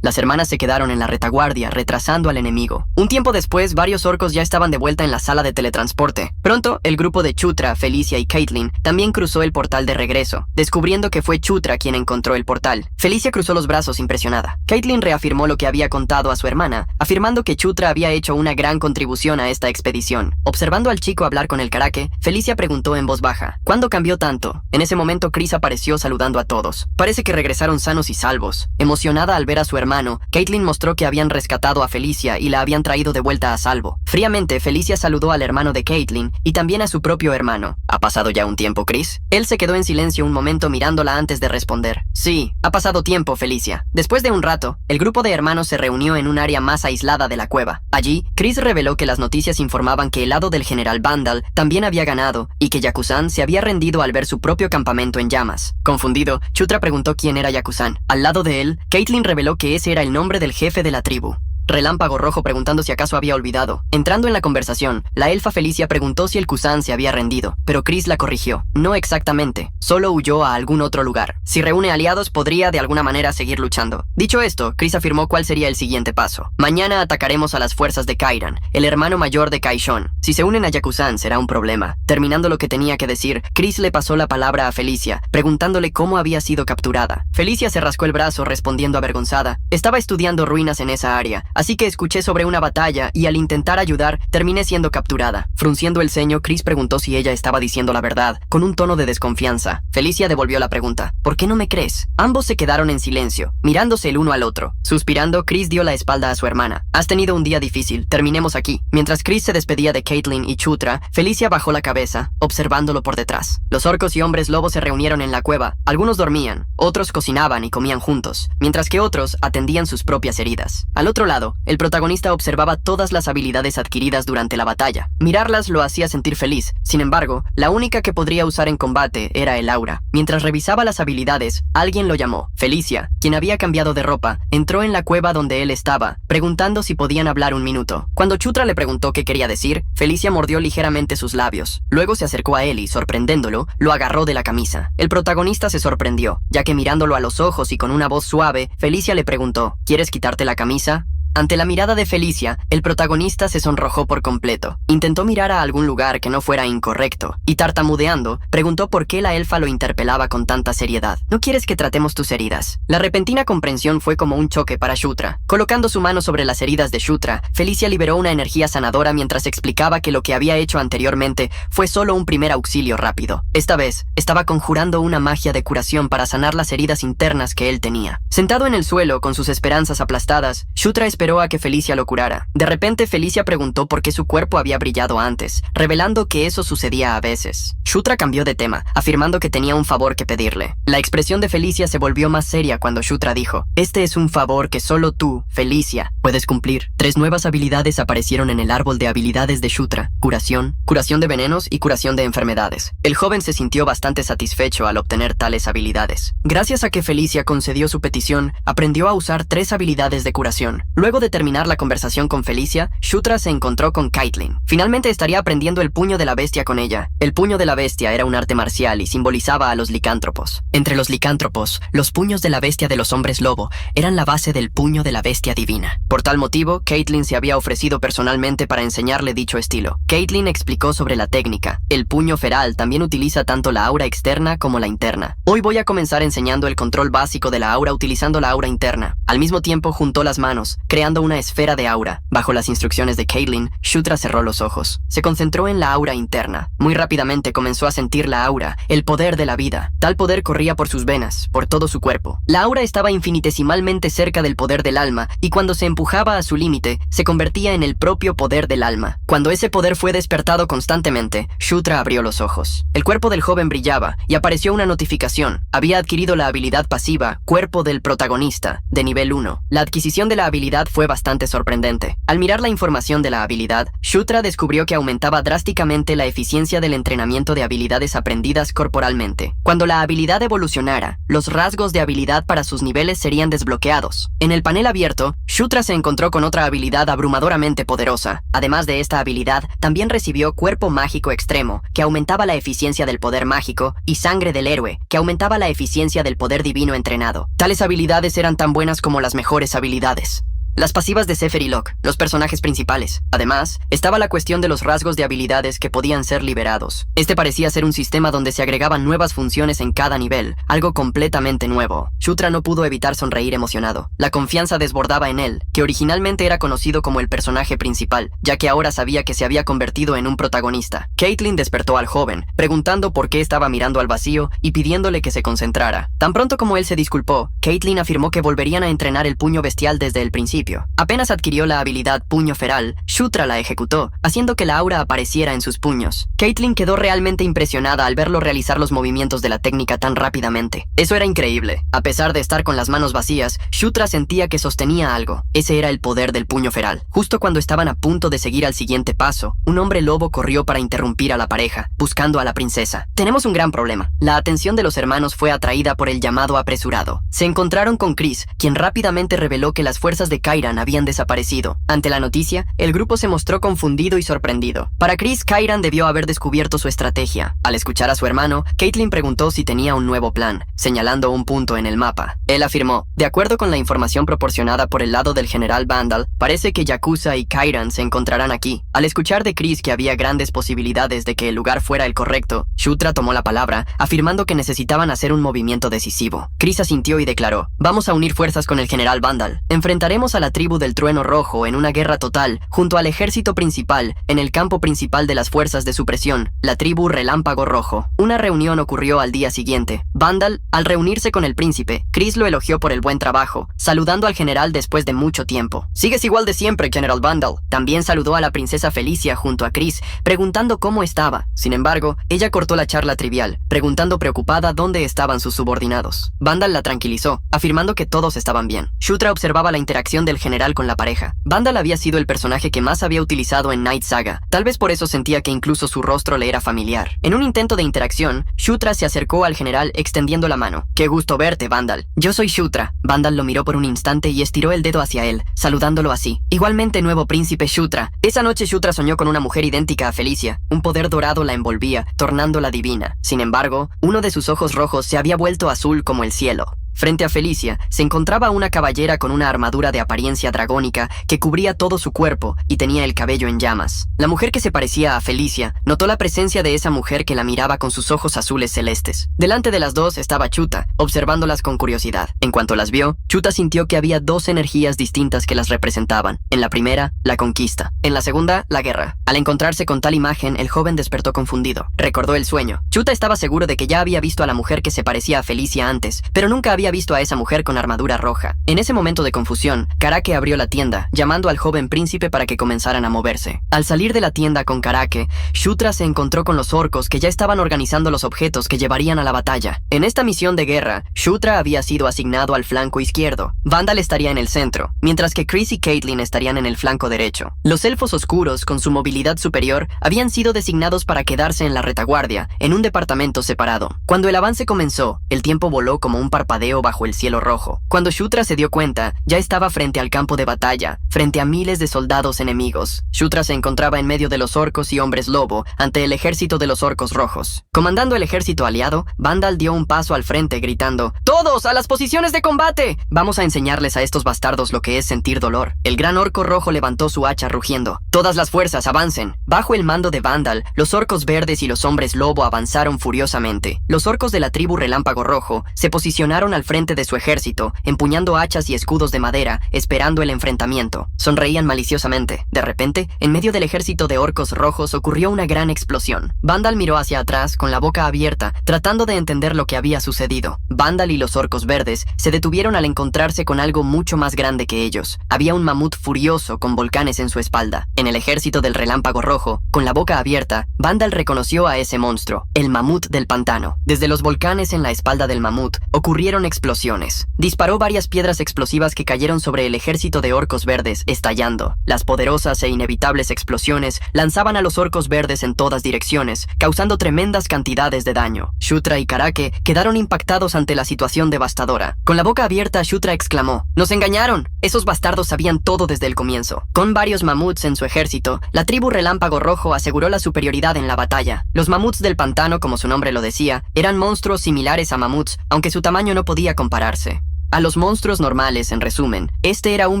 Las hermanas se quedaron en la retaguardia, retrasando al enemigo. Un tiempo después, varios orcos ya estaban de vuelta en la sala de teletransporte. Pronto, el grupo de Chutra, Felicia y Caitlyn también cruzó el portal de regreso, descubriendo que fue Chutra quien encontró el portal. Felicia cruzó los brazos impresionada. Caitlyn reafirmó lo que había contado a su hermana, afirmando que Chutra había hecho una gran contribución a esta expedición. Observando al chico hablar con el Karake, Felicia preguntó en voz baja, ¿cuándo cambió tanto? En ese momento Chris apareció saludando a todos. Parece que regresaron sanos y salvos. Emocionada al ver a su hermano, Caitlyn mostró que habían rescatado a Felicia y la habían traído de vuelta a salvo. Fríamente, Felicia saludó al hermano de Caitlyn y también a su propio hermano. ¿Ha pasado ya un tiempo, Chris? Él se quedó en silencio un momento mirándola antes de responder. Sí, ha pasado tiempo, Felicia. Después de un rato, el grupo de hermanos se reunió en un área más aislada de la cueva. Allí, Chris reveló que las noticias informaban que el lado del general Vandal también había ganado y que Yakusan se había rendido al ver su propio campamento en llamas. Confundido, Chutra preguntó quién era Yakusan. Al lado de él, Caitlyn reveló que ese era el nombre del jefe de la tribu. Relámpago Rojo preguntando si acaso había olvidado. Entrando en la conversación, la elfa Felicia preguntó si el Kusan se había rendido, pero Chris la corrigió. No exactamente, solo huyó a algún otro lugar. Si reúne aliados, podría de alguna manera seguir luchando. Dicho esto, Chris afirmó cuál sería el siguiente paso. Mañana atacaremos a las fuerzas de Kairan, el hermano mayor de Kaishon. Si se unen a Yakusan, será un problema. Terminando lo que tenía que decir, Chris le pasó la palabra a Felicia, preguntándole cómo había sido capturada. Felicia se rascó el brazo respondiendo avergonzada. Estaba estudiando ruinas en esa área, así que escuché sobre una batalla y al intentar ayudar, terminé siendo capturada. Frunciendo el ceño, Chris preguntó si ella estaba diciendo la verdad, con un tono de desconfianza. Felicia devolvió la pregunta. ¿Por qué no me crees? Ambos se quedaron en silencio, mirándose el uno al otro. Suspirando, Chris dio la espalda a su hermana. Has tenido un día difícil, terminemos aquí. Mientras Chris se despedía de Caitlyn y Chutra, Felicia bajó la cabeza, observándolo por detrás. Los orcos y hombres lobos se reunieron en la cueva. Algunos dormían, otros cocinaban y comían juntos, mientras que otros atendían sus propias heridas. Al otro lado, el protagonista observaba todas las habilidades adquiridas durante la batalla. Mirarlas lo hacía sentir feliz. Sin embargo, la única que podría usar en combate era el aura. Mientras revisaba las habilidades, alguien lo llamó. Felicia, quien había cambiado de ropa, entró en la cueva donde él estaba, preguntando si podían hablar un minuto. Cuando Chutra le preguntó qué quería decir, Felicia mordió ligeramente sus labios. Luego se acercó a él y, sorprendiéndolo, lo agarró de la camisa. El protagonista se sorprendió, ya que mirándolo a los ojos y con una voz suave, Felicia le preguntó, ¿quieres quitarte la camisa? Ante la mirada de Felicia, el protagonista se sonrojó por completo. Intentó mirar a algún lugar que no fuera incorrecto, y tartamudeando, preguntó por qué la elfa lo interpelaba con tanta seriedad. «¿No quieres que tratemos tus heridas?». La repentina comprensión fue como un choque para Shutra. Colocando su mano sobre las heridas de Shutra, Felicia liberó una energía sanadora mientras explicaba que lo que había hecho anteriormente fue solo un primer auxilio rápido. Esta vez, estaba conjurando una magia de curación para sanar las heridas internas que él tenía. Sentado en el suelo, con sus esperanzas aplastadas, Shutra esperó a que Felicia lo curara. De repente, Felicia preguntó por qué su cuerpo había brillado antes, revelando que eso sucedía a veces. Shutra cambió de tema, afirmando que tenía un favor que pedirle. La expresión de Felicia se volvió más seria cuando Shutra dijo: «Este es un favor que solo tú, Felicia, puedes cumplir». 3 nuevas habilidades aparecieron en el árbol de habilidades de Shutra: curación, curación de venenos y curación de enfermedades. El joven se sintió bastante satisfecho al obtener tales habilidades. Gracias a que Felicia concedió su petición, aprendió a usar 3 habilidades de curación. Luego de terminar la conversación con Felicia, Shutra se encontró con Caitlin. Finalmente estaría aprendiendo el puño de la bestia con ella. El puño de la bestia era un arte marcial y simbolizaba a los licántropos. Entre los licántropos, los puños de la bestia de los hombres lobo eran la base del puño de la bestia divina. Por tal motivo, Caitlin se había ofrecido personalmente para enseñarle dicho estilo. Caitlin explicó sobre la técnica. El puño feral también utiliza tanto la aura externa como la interna. Hoy voy a comenzar enseñando el control básico de la aura utilizando la aura interna. Al mismo tiempo juntó las manos, creando una esfera de aura. Bajo las instrucciones de Caitlin, Shutra cerró los ojos. Se concentró en la aura interna. Muy rápidamente comenzó a sentir la aura, el poder de la vida. Tal poder corría por sus venas, por todo su cuerpo. La aura estaba infinitesimalmente cerca del poder del alma, y cuando se empujaba a su límite, se convertía en el propio poder del alma. Cuando ese poder fue despertado constantemente, Shutra abrió los ojos. El cuerpo del joven brillaba, y apareció una notificación. Había adquirido la habilidad pasiva, Cuerpo del Protagonista, de nivel 1. La adquisición de la habilidad fue bastante sorprendente. Al mirar la información de la habilidad, Shutra descubrió que aumentaba drásticamente la eficiencia del entrenamiento de habilidades aprendidas corporalmente. Cuando la habilidad evolucionara, los rasgos de habilidad para sus niveles serían desbloqueados. En el panel abierto, Shutra se encontró con otra habilidad abrumadoramente poderosa. Además de esta habilidad, también recibió Cuerpo Mágico Extremo, que aumentaba la eficiencia del poder mágico, y Sangre del Héroe, que aumentaba la eficiencia del poder divino entrenado. Tales habilidades eran tan buenas como las mejores habilidades. Las pasivas de Zephyr y Locke, los personajes principales. Además, estaba la cuestión de los rasgos de habilidades que podían ser liberados. Este parecía ser un sistema donde se agregaban nuevas funciones en cada nivel, algo completamente nuevo. Shutra no pudo evitar sonreír emocionado. La confianza desbordaba en él, que originalmente era conocido como el personaje principal, ya que ahora sabía que se había convertido en un protagonista. Caitlin despertó al joven, preguntando por qué estaba mirando al vacío y pidiéndole que se concentrara. Tan pronto como él se disculpó, Caitlin afirmó que volverían a entrenar el puño bestial desde el principio. Apenas adquirió la habilidad Puño Feral, Shutra la ejecutó, haciendo que la aura apareciera en sus puños. Caitlin quedó realmente impresionada al verlo realizar los movimientos de la técnica tan rápidamente. Eso era increíble. A pesar de estar con las manos vacías, Shutra sentía que sostenía algo. Ese era el poder del Puño Feral. Justo cuando estaban a punto de seguir al siguiente paso, un hombre lobo corrió para interrumpir a la pareja, buscando a la princesa. Tenemos un gran problema. La atención de los hermanos fue atraída por el llamado apresurado. Se encontraron con Chris, quien rápidamente reveló que las fuerzas de Kairan habían desaparecido. Ante la noticia, el grupo se mostró confundido y sorprendido. Para Chris, Kairan debió haber descubierto su estrategia. Al escuchar a su hermano, Caitlin preguntó si tenía un nuevo plan, señalando un punto en el mapa. Él afirmó: de acuerdo con la información proporcionada por el lado del general Vandal, parece que Yakuza y Kairan se encontrarán aquí. Al escuchar de Chris que había grandes posibilidades de que el lugar fuera el correcto, Shutra tomó la palabra, afirmando que necesitaban hacer un movimiento decisivo. Chris asintió y declaró: vamos a unir fuerzas con el general Vandal. Enfrentaremos a la tribu del Trueno Rojo en una guerra total, junto al ejército principal, en el campo principal de las fuerzas de supresión, la tribu Relámpago Rojo. Una reunión ocurrió al día siguiente. Vandal, al reunirse con el príncipe, Chris lo elogió por el buen trabajo, saludando al general después de mucho tiempo. Sigues igual de siempre, General Vandal. También saludó a la princesa Felicia junto a Chris, preguntando cómo estaba. Sin embargo, ella cortó la charla trivial, preguntando preocupada dónde estaban sus subordinados. Vandal la tranquilizó, afirmando que todos estaban bien. Shutra observaba la interacción del general con la pareja. Vandal había sido el personaje que más había utilizado en Night Saga. Tal vez por eso sentía que incluso su rostro le era familiar. En un intento de interacción, Shutra se acercó al general extendiendo la mano. «Qué gusto verte, Vandal. Yo soy Shutra». Vandal lo miró por un instante y estiró el dedo hacia él, saludándolo así. «Igualmente, nuevo príncipe Shutra». Esa noche Shutra soñó con una mujer idéntica a Felicia. Un poder dorado la envolvía, tornándola divina. Sin embargo, uno de sus ojos rojos se había vuelto azul como el cielo. Frente a Felicia se encontraba una caballera con una armadura de apariencia dragónica que cubría todo su cuerpo y tenía el cabello en llamas. La mujer que se parecía a Felicia notó la presencia de esa mujer que la miraba con sus ojos azules celestes. Delante de las dos estaba Chuta, observándolas con curiosidad. En cuanto las vio, Chuta sintió que había dos energías distintas que las representaban. En la primera, la conquista. En la segunda, la guerra. Al encontrarse con tal imagen, el joven despertó confundido. Recordó el sueño. Chuta estaba seguro de que ya había visto a la mujer que se parecía a Felicia antes, pero nunca había visto a esa mujer con armadura roja. En ese momento de confusión, Karake abrió la tienda, llamando al joven príncipe para que comenzaran a moverse. Al salir de la tienda con Karake, Shutra se encontró con los orcos que ya estaban organizando los objetos que llevarían a la batalla. En esta misión de guerra, Shutra había sido asignado al flanco izquierdo. Vandal estaría en el centro, mientras que Chris y Caitlyn estarían en el flanco derecho. Los elfos oscuros, con su movilidad superior, habían sido designados para quedarse en la retaguardia, en un departamento separado. Cuando el avance comenzó, el tiempo voló como un parpadeo bajo el cielo rojo. Cuando Shutra se dio cuenta, ya estaba frente al campo de batalla, frente a miles de soldados enemigos. Shutra se encontraba en medio de los orcos y hombres lobo, ante el ejército de los orcos rojos. Comandando el ejército aliado, Vandal dio un paso al frente, gritando: ¡Todos a las posiciones de combate! Vamos a enseñarles a estos bastardos lo que es sentir dolor. El gran orco rojo levantó su hacha rugiendo. ¡Todas las fuerzas, avancen! Bajo el mando de Vandal, los orcos verdes y los hombres lobo avanzaron furiosamente. Los orcos de la tribu Relámpago Rojo se posicionaron al frente de su ejército, empuñando hachas y escudos de madera, esperando el enfrentamiento. Sonreían maliciosamente. De repente, en medio del ejército de orcos rojos ocurrió una gran explosión. Vandal miró hacia atrás, con la boca abierta, tratando de entender lo que había sucedido. Vandal y los orcos verdes se detuvieron al encontrarse con algo mucho más grande que ellos. Había un mamut furioso con volcanes en su espalda. En el ejército del Relámpago Rojo, con la boca abierta, Vandal reconoció a ese monstruo, el mamut del pantano. Desde los volcanes en la espalda del mamut, ocurrieron explosiones. Disparó varias piedras explosivas que cayeron sobre el ejército de orcos verdes, estallando. Las poderosas e inevitables explosiones lanzaban a los orcos verdes en todas direcciones, causando tremendas cantidades de daño. Shutra y Karake quedaron impactados ante la situación devastadora. Con la boca abierta, Shutra exclamó: ¡Nos engañaron! Esos bastardos sabían todo desde el comienzo. Con varios mamuts en su ejército, la tribu Relámpago Rojo aseguró la superioridad en la batalla. Los mamuts del pantano, como su nombre lo decía, eran monstruos similares a mamuts, aunque su tamaño no podía compararse. A los monstruos normales, en resumen, este era un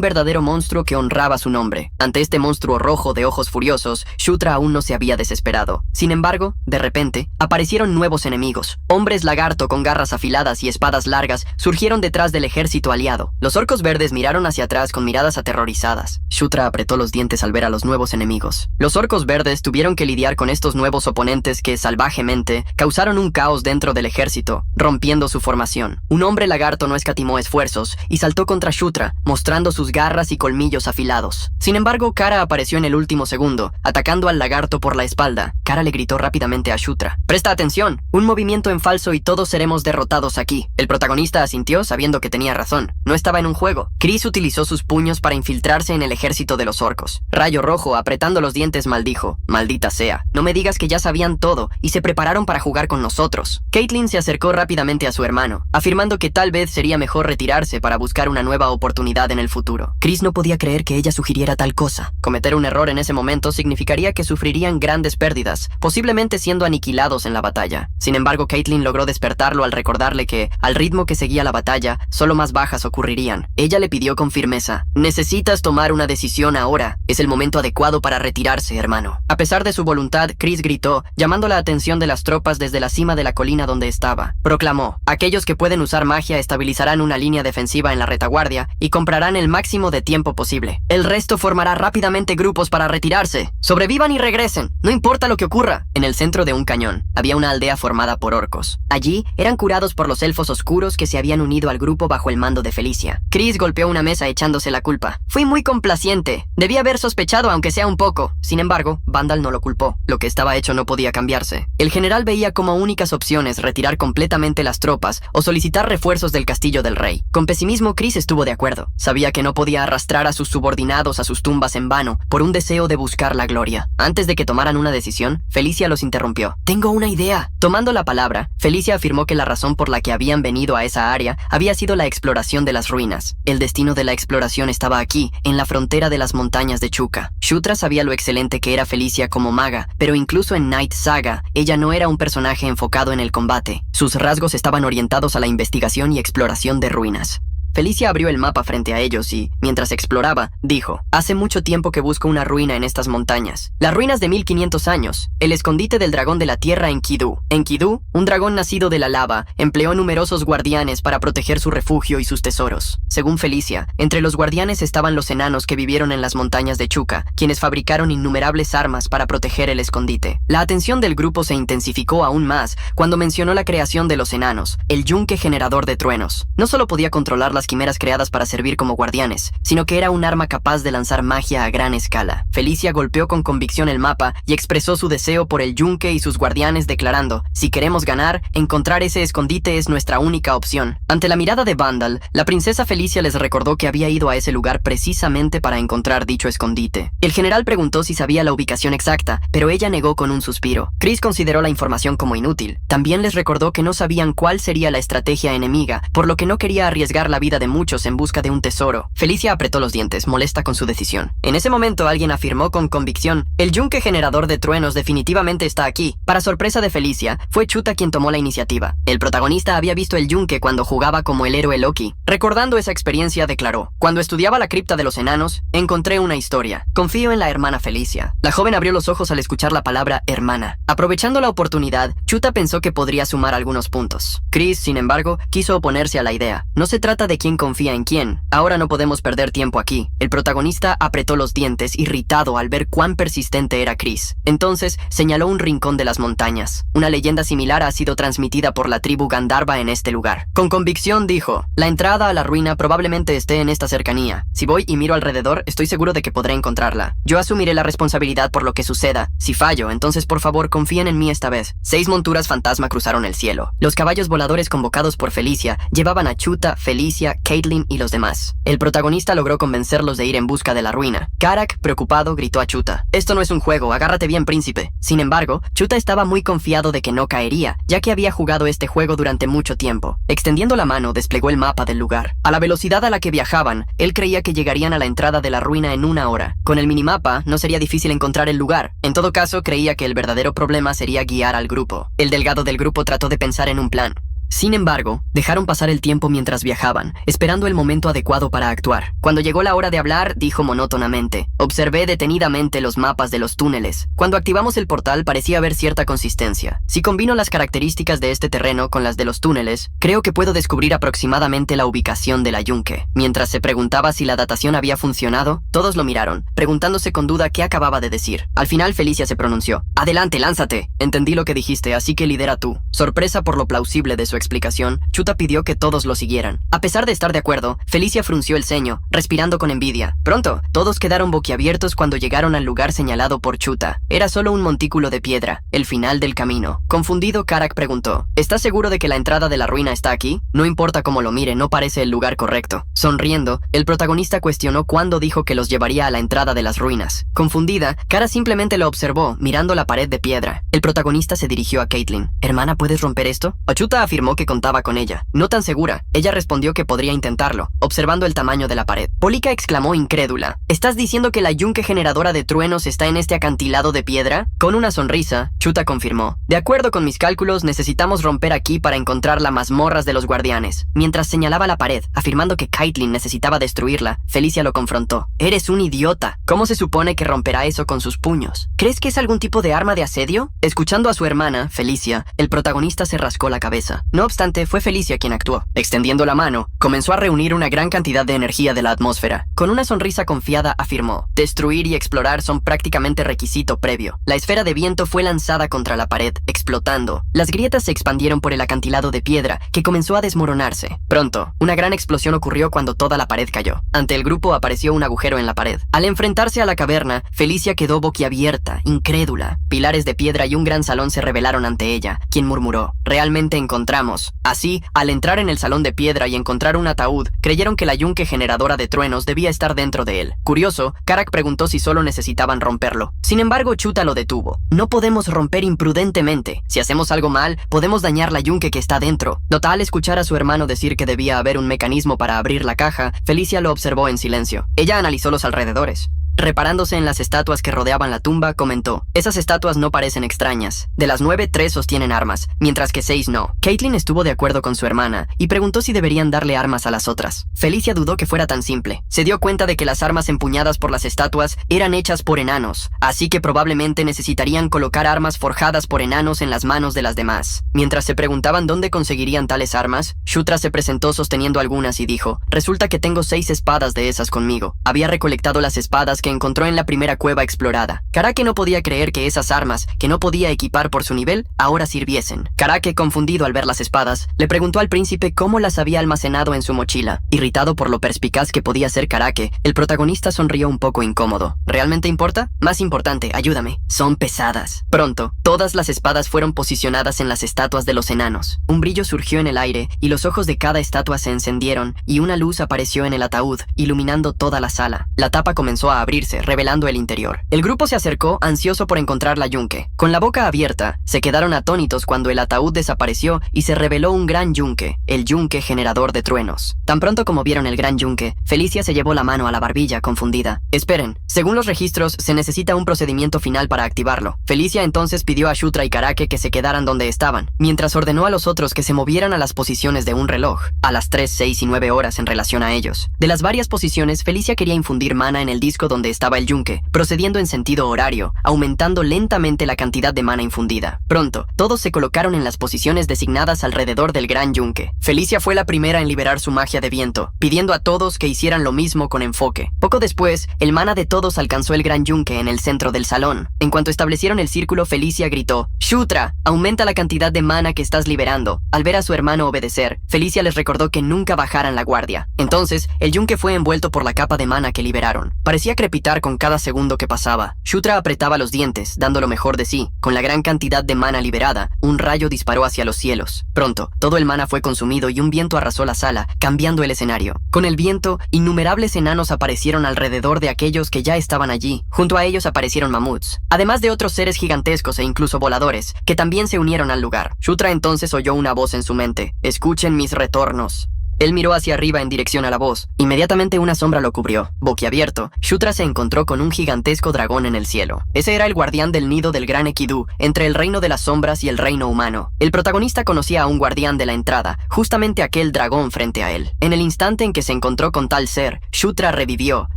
verdadero monstruo que honraba su nombre. Ante este monstruo rojo de ojos furiosos, Shutra aún no se había desesperado. Sin embargo, de repente, aparecieron nuevos enemigos. Hombres lagarto con garras afiladas y espadas largas surgieron detrás del ejército aliado. Los orcos verdes miraron hacia atrás con miradas aterrorizadas. Shutra apretó los dientes al ver a los nuevos enemigos. Los orcos verdes tuvieron que lidiar con estos nuevos oponentes que, salvajemente, causaron un caos dentro del ejército, rompiendo su formación. Un hombre lagarto no escatimó esfuerzos y saltó contra Shutra, mostrando sus garras y colmillos afilados. Sin embargo, Kara apareció en el último segundo, atacando al lagarto por la espalda. Kara le gritó rápidamente a Shutra: ¡Presta atención! Un movimiento en falso y todos seremos derrotados aquí. El protagonista asintió, sabiendo que tenía razón. No estaba en un juego. Chris utilizó sus puños para infiltrarse en el ejército de los orcos. Rayo Rojo, apretando los dientes, maldijo: ¡Maldita sea! No me digas que ya sabían todo y se prepararon para jugar con nosotros. Caitlyn se acercó rápidamente a su hermano, afirmando que tal vez sería mejor retirarse para buscar una nueva oportunidad en el futuro. Chris no podía creer que ella sugiriera tal cosa. Cometer un error en ese momento significaría que sufrirían grandes pérdidas, posiblemente siendo aniquilados en la batalla. Sin embargo, Caitlyn logró despertarlo al recordarle que, al ritmo que seguía la batalla, solo más bajas ocurrirían. Ella le pidió con firmeza: necesitas tomar una decisión ahora. Es el momento adecuado para retirarse, hermano. A pesar de su voluntad, Chris gritó, llamando la atención de las tropas desde la cima de la colina donde estaba. Proclamó: aquellos que pueden usar magia estabilizarán una línea defensiva en la retaguardia y comprarán el máximo de tiempo posible. El resto formará rápidamente grupos para retirarse. Sobrevivan y regresen, no importa lo que ocurra. En el centro de un cañón, había una aldea formada por orcos. Allí, eran curados por los elfos oscuros que se habían unido al grupo bajo el mando de Felicia. Chris golpeó una mesa echándose la culpa. Fui muy complaciente. Debí haber sospechado aunque sea un poco. Sin embargo, Vandal no lo culpó. Lo que estaba hecho no podía cambiarse. El general veía como únicas opciones retirar completamente las tropas o solicitar refuerzos del castillo del rey. Con pesimismo, Chris estuvo de acuerdo. Sabía que no podía arrastrar a sus subordinados a sus tumbas en vano por un deseo de buscar la gloria. Antes de que tomaran una decisión, Felicia los interrumpió. «Tengo una idea». Tomando la palabra, Felicia afirmó que la razón por la que habían venido a esa área había sido la exploración de las ruinas. El destino de la exploración estaba aquí, en la frontera de las montañas de Chuka. Shutra sabía lo excelente que era Felicia como maga, pero incluso en Night Saga, ella no era un personaje enfocado en el combate. Sus rasgos estaban orientados a la investigación y exploración de ruinas. Felicia abrió el mapa frente a ellos y, mientras exploraba, dijo: «Hace mucho tiempo que busco una ruina en estas montañas. Las ruinas de 1500 años, el escondite del dragón de la tierra en Kidu. En Kidu, un dragón nacido de la lava empleó numerosos guardianes para proteger su refugio y sus tesoros. Según Felicia, entre los guardianes estaban los enanos que vivieron en las montañas de Chuka, quienes fabricaron innumerables armas para proteger el escondite. La atención del grupo se intensificó aún más cuando mencionó la creación de los enanos, el yunque generador de truenos. No solo podía controlar las quimeras creadas para servir como guardianes, sino que era un arma capaz de lanzar magia a gran escala. Felicia golpeó con convicción el mapa y expresó su deseo por el yunque y sus guardianes, declarando: «Si queremos ganar, encontrar ese escondite es nuestra única opción». Ante la mirada de Vandal, la princesa Felicia les recordó que había ido a ese lugar precisamente para encontrar dicho escondite. El general preguntó si sabía la ubicación exacta, pero ella negó con un suspiro. Chris consideró la información como inútil. También les recordó que no sabían cuál sería la estrategia enemiga, por lo que no quería arriesgar la vida de muchos en busca de un tesoro. Felicia apretó los dientes, molesta con su decisión. En ese momento alguien afirmó con convicción: «El yunque generador de truenos definitivamente está aquí». Para sorpresa de Felicia, fue Chuta quien tomó la iniciativa. El protagonista había visto el yunque cuando jugaba como el héroe Loki. Recordando esa experiencia, declaró: «Cuando estudiaba la cripta de los enanos, encontré una historia. Confío en la hermana Felicia». La joven abrió los ojos al escuchar la palabra hermana. Aprovechando la oportunidad, Chuta pensó que podría sumar algunos puntos. Chris, sin embargo, quiso oponerse a la idea. «No se trata de quién confía en quién. Ahora no podemos perder tiempo aquí». El protagonista apretó los dientes, irritado al ver cuán persistente era Chris. Entonces señaló un rincón de las montañas. Una leyenda similar ha sido transmitida por la tribu Gandharva en este lugar. Con convicción dijo: «La entrada a la ruina probablemente esté en esta cercanía. Si voy y miro alrededor, estoy seguro de que podré encontrarla. Yo asumiré la responsabilidad por lo que suceda. Si fallo, entonces por favor confíen en mí esta vez». 6 monturas fantasma cruzaron el cielo. Los caballos voladores convocados por Felicia llevaban a Chuta, Felicia, Caitlyn y los demás. El protagonista logró convencerlos de ir en busca de la ruina. Karak, preocupado, gritó a Chuta: «Esto no es un juego, agárrate bien, príncipe». Sin embargo, Chuta estaba muy confiado de que no caería, ya que había jugado este juego durante mucho tiempo. Extendiendo la mano, desplegó el mapa del lugar. A la velocidad a la que viajaban, él creía que llegarían a la entrada de la ruina en 1 hora. Con el minimapa, no sería difícil encontrar el lugar. En todo caso, creía que el verdadero problema sería guiar al grupo. El delgado del grupo trató de pensar en un plan. Sin embargo, dejaron pasar el tiempo mientras viajaban, esperando el momento adecuado para actuar. Cuando llegó la hora de hablar, dijo monótonamente: «Observé detenidamente los mapas de los túneles. Cuando activamos el portal parecía haber cierta consistencia. Si combino las características de este terreno con las de los túneles, creo que puedo descubrir aproximadamente la ubicación de la yunque». Mientras se preguntaba si la datación había funcionado, todos lo miraron, preguntándose con duda qué acababa de decir. Al final Felicia se pronunció: «Adelante, lánzate. Entendí lo que dijiste, así que lidera tú». Sorpresa por lo plausible de su explicación, Chuta pidió que todos lo siguieran. A pesar de estar de acuerdo, Felicia frunció el ceño, respirando con envidia. Pronto, todos quedaron boquiabiertos cuando llegaron al lugar señalado por Chuta. Era solo un montículo de piedra, el final del camino. Confundido, Karak preguntó: «¿Estás seguro de que la entrada de la ruina está aquí? No importa cómo lo mire, no parece el lugar correcto». Sonriendo, el protagonista cuestionó cuándo dijo que los llevaría a la entrada de las ruinas. Confundida, Kara simplemente lo observó, mirando la pared de piedra. El protagonista se dirigió a Caitlyn: «Hermana, ¿puedes romper esto?». Chuta afirmó que contaba con ella. No tan segura, ella respondió que podría intentarlo, observando el tamaño de la pared. Polika exclamó incrédula: «¿Estás diciendo que la yunque generadora de truenos está en este acantilado de piedra?». Con una sonrisa, Chuta confirmó: «De acuerdo con mis cálculos, necesitamos romper aquí para encontrar las mazmorras de los guardianes». Mientras señalaba la pared, afirmando que Caitlyn necesitaba destruirla, Felicia lo confrontó: «Eres un idiota. ¿Cómo se supone que romperá eso con sus puños? ¿Crees que es algún tipo de arma de asedio?». Escuchando a su hermana, Felicia, el protagonista se rascó la cabeza. No obstante, fue Felicia quien actuó. Extendiendo la mano, comenzó a reunir una gran cantidad de energía de la atmósfera. Con una sonrisa confiada afirmó: «Destruir y explorar son prácticamente requisito previo». La esfera de viento fue lanzada contra la pared, explotando. Las grietas se expandieron por el acantilado de piedra, que comenzó a desmoronarse. Pronto, una gran explosión ocurrió cuando toda la pared cayó. Ante el grupo apareció un agujero en la pared. Al enfrentarse a la caverna, Felicia quedó boquiabierta, incrédula. Pilares de piedra y un gran salón se revelaron ante ella, quien murmuró: «Realmente encontramos Veamos. Así, al entrar en el salón de piedra y encontrar un ataúd, creyeron que la yunque generadora de truenos debía estar dentro de él. Curioso, Karak preguntó si solo necesitaban romperlo. Sin embargo, Chuta lo detuvo. No podemos romper imprudentemente. Si hacemos algo mal, podemos dañar la yunque que está dentro. Al escuchar a su hermano decir que debía haber un mecanismo para abrir la caja, Felicia lo observó en silencio. Ella analizó los alrededores. Reparándose en las estatuas que rodeaban la tumba, comentó: esas estatuas no parecen extrañas. De las 9, 3 sostienen armas, mientras que 6 no. Caitlin estuvo de acuerdo con su hermana y preguntó si deberían darle armas a las otras. Felicia dudó que fuera tan simple. Se dio cuenta de que las armas empuñadas por las estatuas eran hechas por enanos, así que probablemente necesitarían colocar armas forjadas por enanos en las manos de las demás. Mientras se preguntaban dónde conseguirían tales armas, Shutra se presentó sosteniendo algunas y dijo: resulta que tengo 6 espadas de esas conmigo. Había recolectado las espadas que encontró en la primera cueva explorada. Karake no podía creer que esas armas, que no podía equipar por su nivel, ahora sirviesen. Karake, confundido al ver las espadas, le preguntó al príncipe cómo las había almacenado en su mochila. Irritado por lo perspicaz que podía ser Karake, el protagonista sonrió un poco incómodo. ¿Realmente importa? Más importante, ayúdame. Son pesadas. Pronto, todas las espadas fueron posicionadas en las estatuas de los enanos. Un brillo surgió en el aire y los ojos de cada estatua se encendieron y una luz apareció en el ataúd, iluminando toda la sala. La tapa comenzó a abrirse, revelando el interior. El grupo se acercó, ansioso por encontrar la yunque. Con la boca abierta, se quedaron atónitos cuando el ataúd desapareció y se reveló un gran yunque, el yunque generador de truenos. Tan pronto como vieron el gran yunque, Felicia se llevó la mano a la barbilla, confundida. Esperen, según los registros, se necesita un procedimiento final para activarlo. Felicia entonces pidió a Shutra y Karake que se quedaran donde estaban, mientras ordenó a los otros que se movieran a las posiciones de un reloj, a las 3, 6 y 9 horas en relación a ellos. De las varias posiciones, Felicia quería infundir mana en el disco donde estaba el yunque, procediendo en sentido horario, aumentando lentamente la cantidad de mana infundida. Pronto, todos se colocaron en las posiciones designadas alrededor del gran yunque. Felicia fue la primera en liberar su magia de viento, pidiendo a todos que hicieran lo mismo con enfoque. Poco después, el mana de todos alcanzó el gran yunque en el centro del salón. En cuanto establecieron el círculo, Felicia gritó: «Shutra, aumenta la cantidad de mana que estás liberando». Al ver a su hermano obedecer, Felicia les recordó que nunca bajaran la guardia. Entonces, el yunque fue envuelto por la capa de mana que liberaron. Parecía crepitar con cada segundo que pasaba. Shutra apretaba los dientes, dando lo mejor de sí. Con la gran cantidad de mana liberada, un rayo disparó hacia los cielos. Pronto, todo el mana fue consumido y un viento arrasó la sala, cambiando el escenario. Con el viento, innumerables enanos aparecieron alrededor de aquellos que ya estaban allí. Junto a ellos aparecieron mamuts, además de otros seres gigantescos e incluso voladores, que también se unieron al lugar. Shutra entonces oyó una voz en su mente: «Escuchen mis retornos». Él miró hacia arriba en dirección a la voz. Inmediatamente una sombra lo cubrió. Boquiabierto, Shutra se encontró con un gigantesco dragón en el cielo. Ese era el guardián del nido del gran Enkidu, entre el reino de las sombras y el reino humano. El protagonista conocía a un guardián de la entrada, justamente aquel dragón frente a él. En el instante en que se encontró con tal ser, Shutra revivió,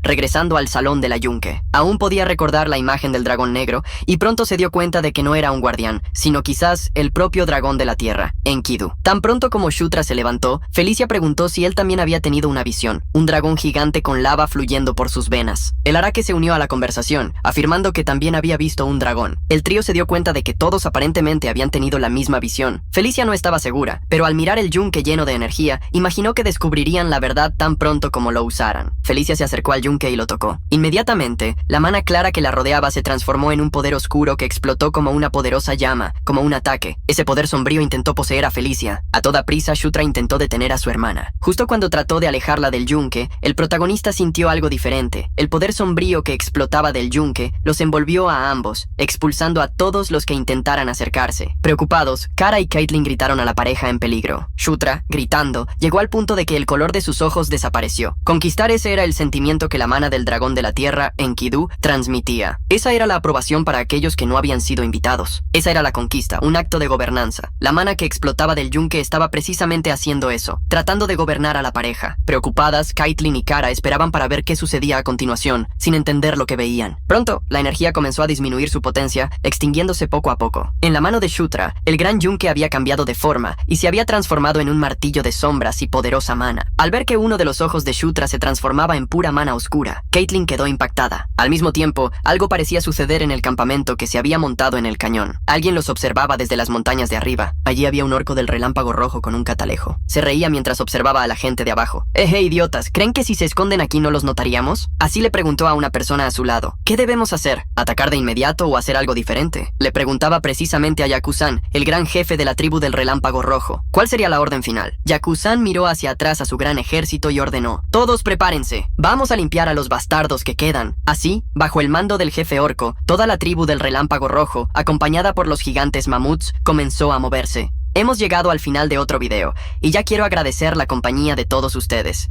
regresando al salón de la yunque. Aún podía recordar la imagen del dragón negro, y pronto se dio cuenta de que no era un guardián, sino quizás el propio dragón de la tierra, Enkidu. Tan pronto como Shutra se levantó, Felicia preguntó si él también había tenido una visión, un dragón gigante con lava fluyendo por sus venas. El Arake se unió a la conversación, afirmando que también había visto un dragón. El trío se dio cuenta de que todos aparentemente habían tenido la misma visión. Felicia no estaba segura, pero al mirar el yunque lleno de energía, imaginó que descubrirían la verdad tan pronto como lo usaran. Felicia se acercó al yunque y lo tocó. Inmediatamente, la mana clara que la rodeaba se transformó en un poder oscuro que explotó como una poderosa llama, como un ataque. Ese poder sombrío intentó poseer a Felicia. A toda prisa, Shutra intentó detener a su hermana. Justo cuando trató de alejarla del yunque, el protagonista sintió algo diferente. El poder sombrío que explotaba del yunque los envolvió a ambos, expulsando a todos los que intentaran acercarse. Preocupados, Kara y Caitlin gritaron a la pareja en peligro. Shutra, gritando, llegó al punto de que el color de sus ojos desapareció. Conquistar ese era el sentimiento que la mana del dragón de la tierra, Enkidu, transmitía. Esa era la aprobación para aquellos que no habían sido invitados. Esa era la conquista, un acto de gobernanza. La mana que explotaba del yunque estaba precisamente haciendo eso, tratando de gobernar a la pareja. Preocupadas, Caitlin y Kara esperaban para ver qué sucedía a continuación, sin entender lo que veían. Pronto, la energía comenzó a disminuir su potencia, extinguiéndose poco a poco. En la mano de Shutra, el gran yunque había cambiado de forma y se había transformado en un martillo de sombras y poderosa mana. Al ver que uno de los ojos de Shutra se transformaba en pura mana oscura, Caitlin quedó impactada. Al mismo tiempo, algo parecía suceder en el campamento que se había montado en el cañón. Alguien los observaba desde las montañas de arriba. Allí había un orco del relámpago rojo con un catalejo. Se reía mientras observaba observaba a la gente de abajo. Idiotas, ¿creen que si se esconden aquí no los notaríamos? Así le preguntó a una persona a su lado. ¿Qué debemos hacer? ¿Atacar de inmediato o hacer algo diferente? Le preguntaba precisamente a Yaku-san, el gran jefe de la tribu del Relámpago Rojo. ¿Cuál sería la orden final? Yaku-san miró hacia atrás a su gran ejército y ordenó: todos prepárense, vamos a limpiar a los bastardos que quedan. Así, bajo el mando del jefe orco, toda la tribu del Relámpago Rojo, acompañada por los gigantes mamuts, comenzó a moverse. Hemos llegado al final de otro video, y ya quiero agradecer la compañía de todos ustedes.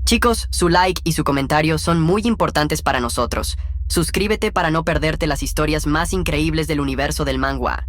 Chicos, su like y su comentario son muy importantes para nosotros. Suscríbete para no perderte las historias más increíbles del universo del manhwa.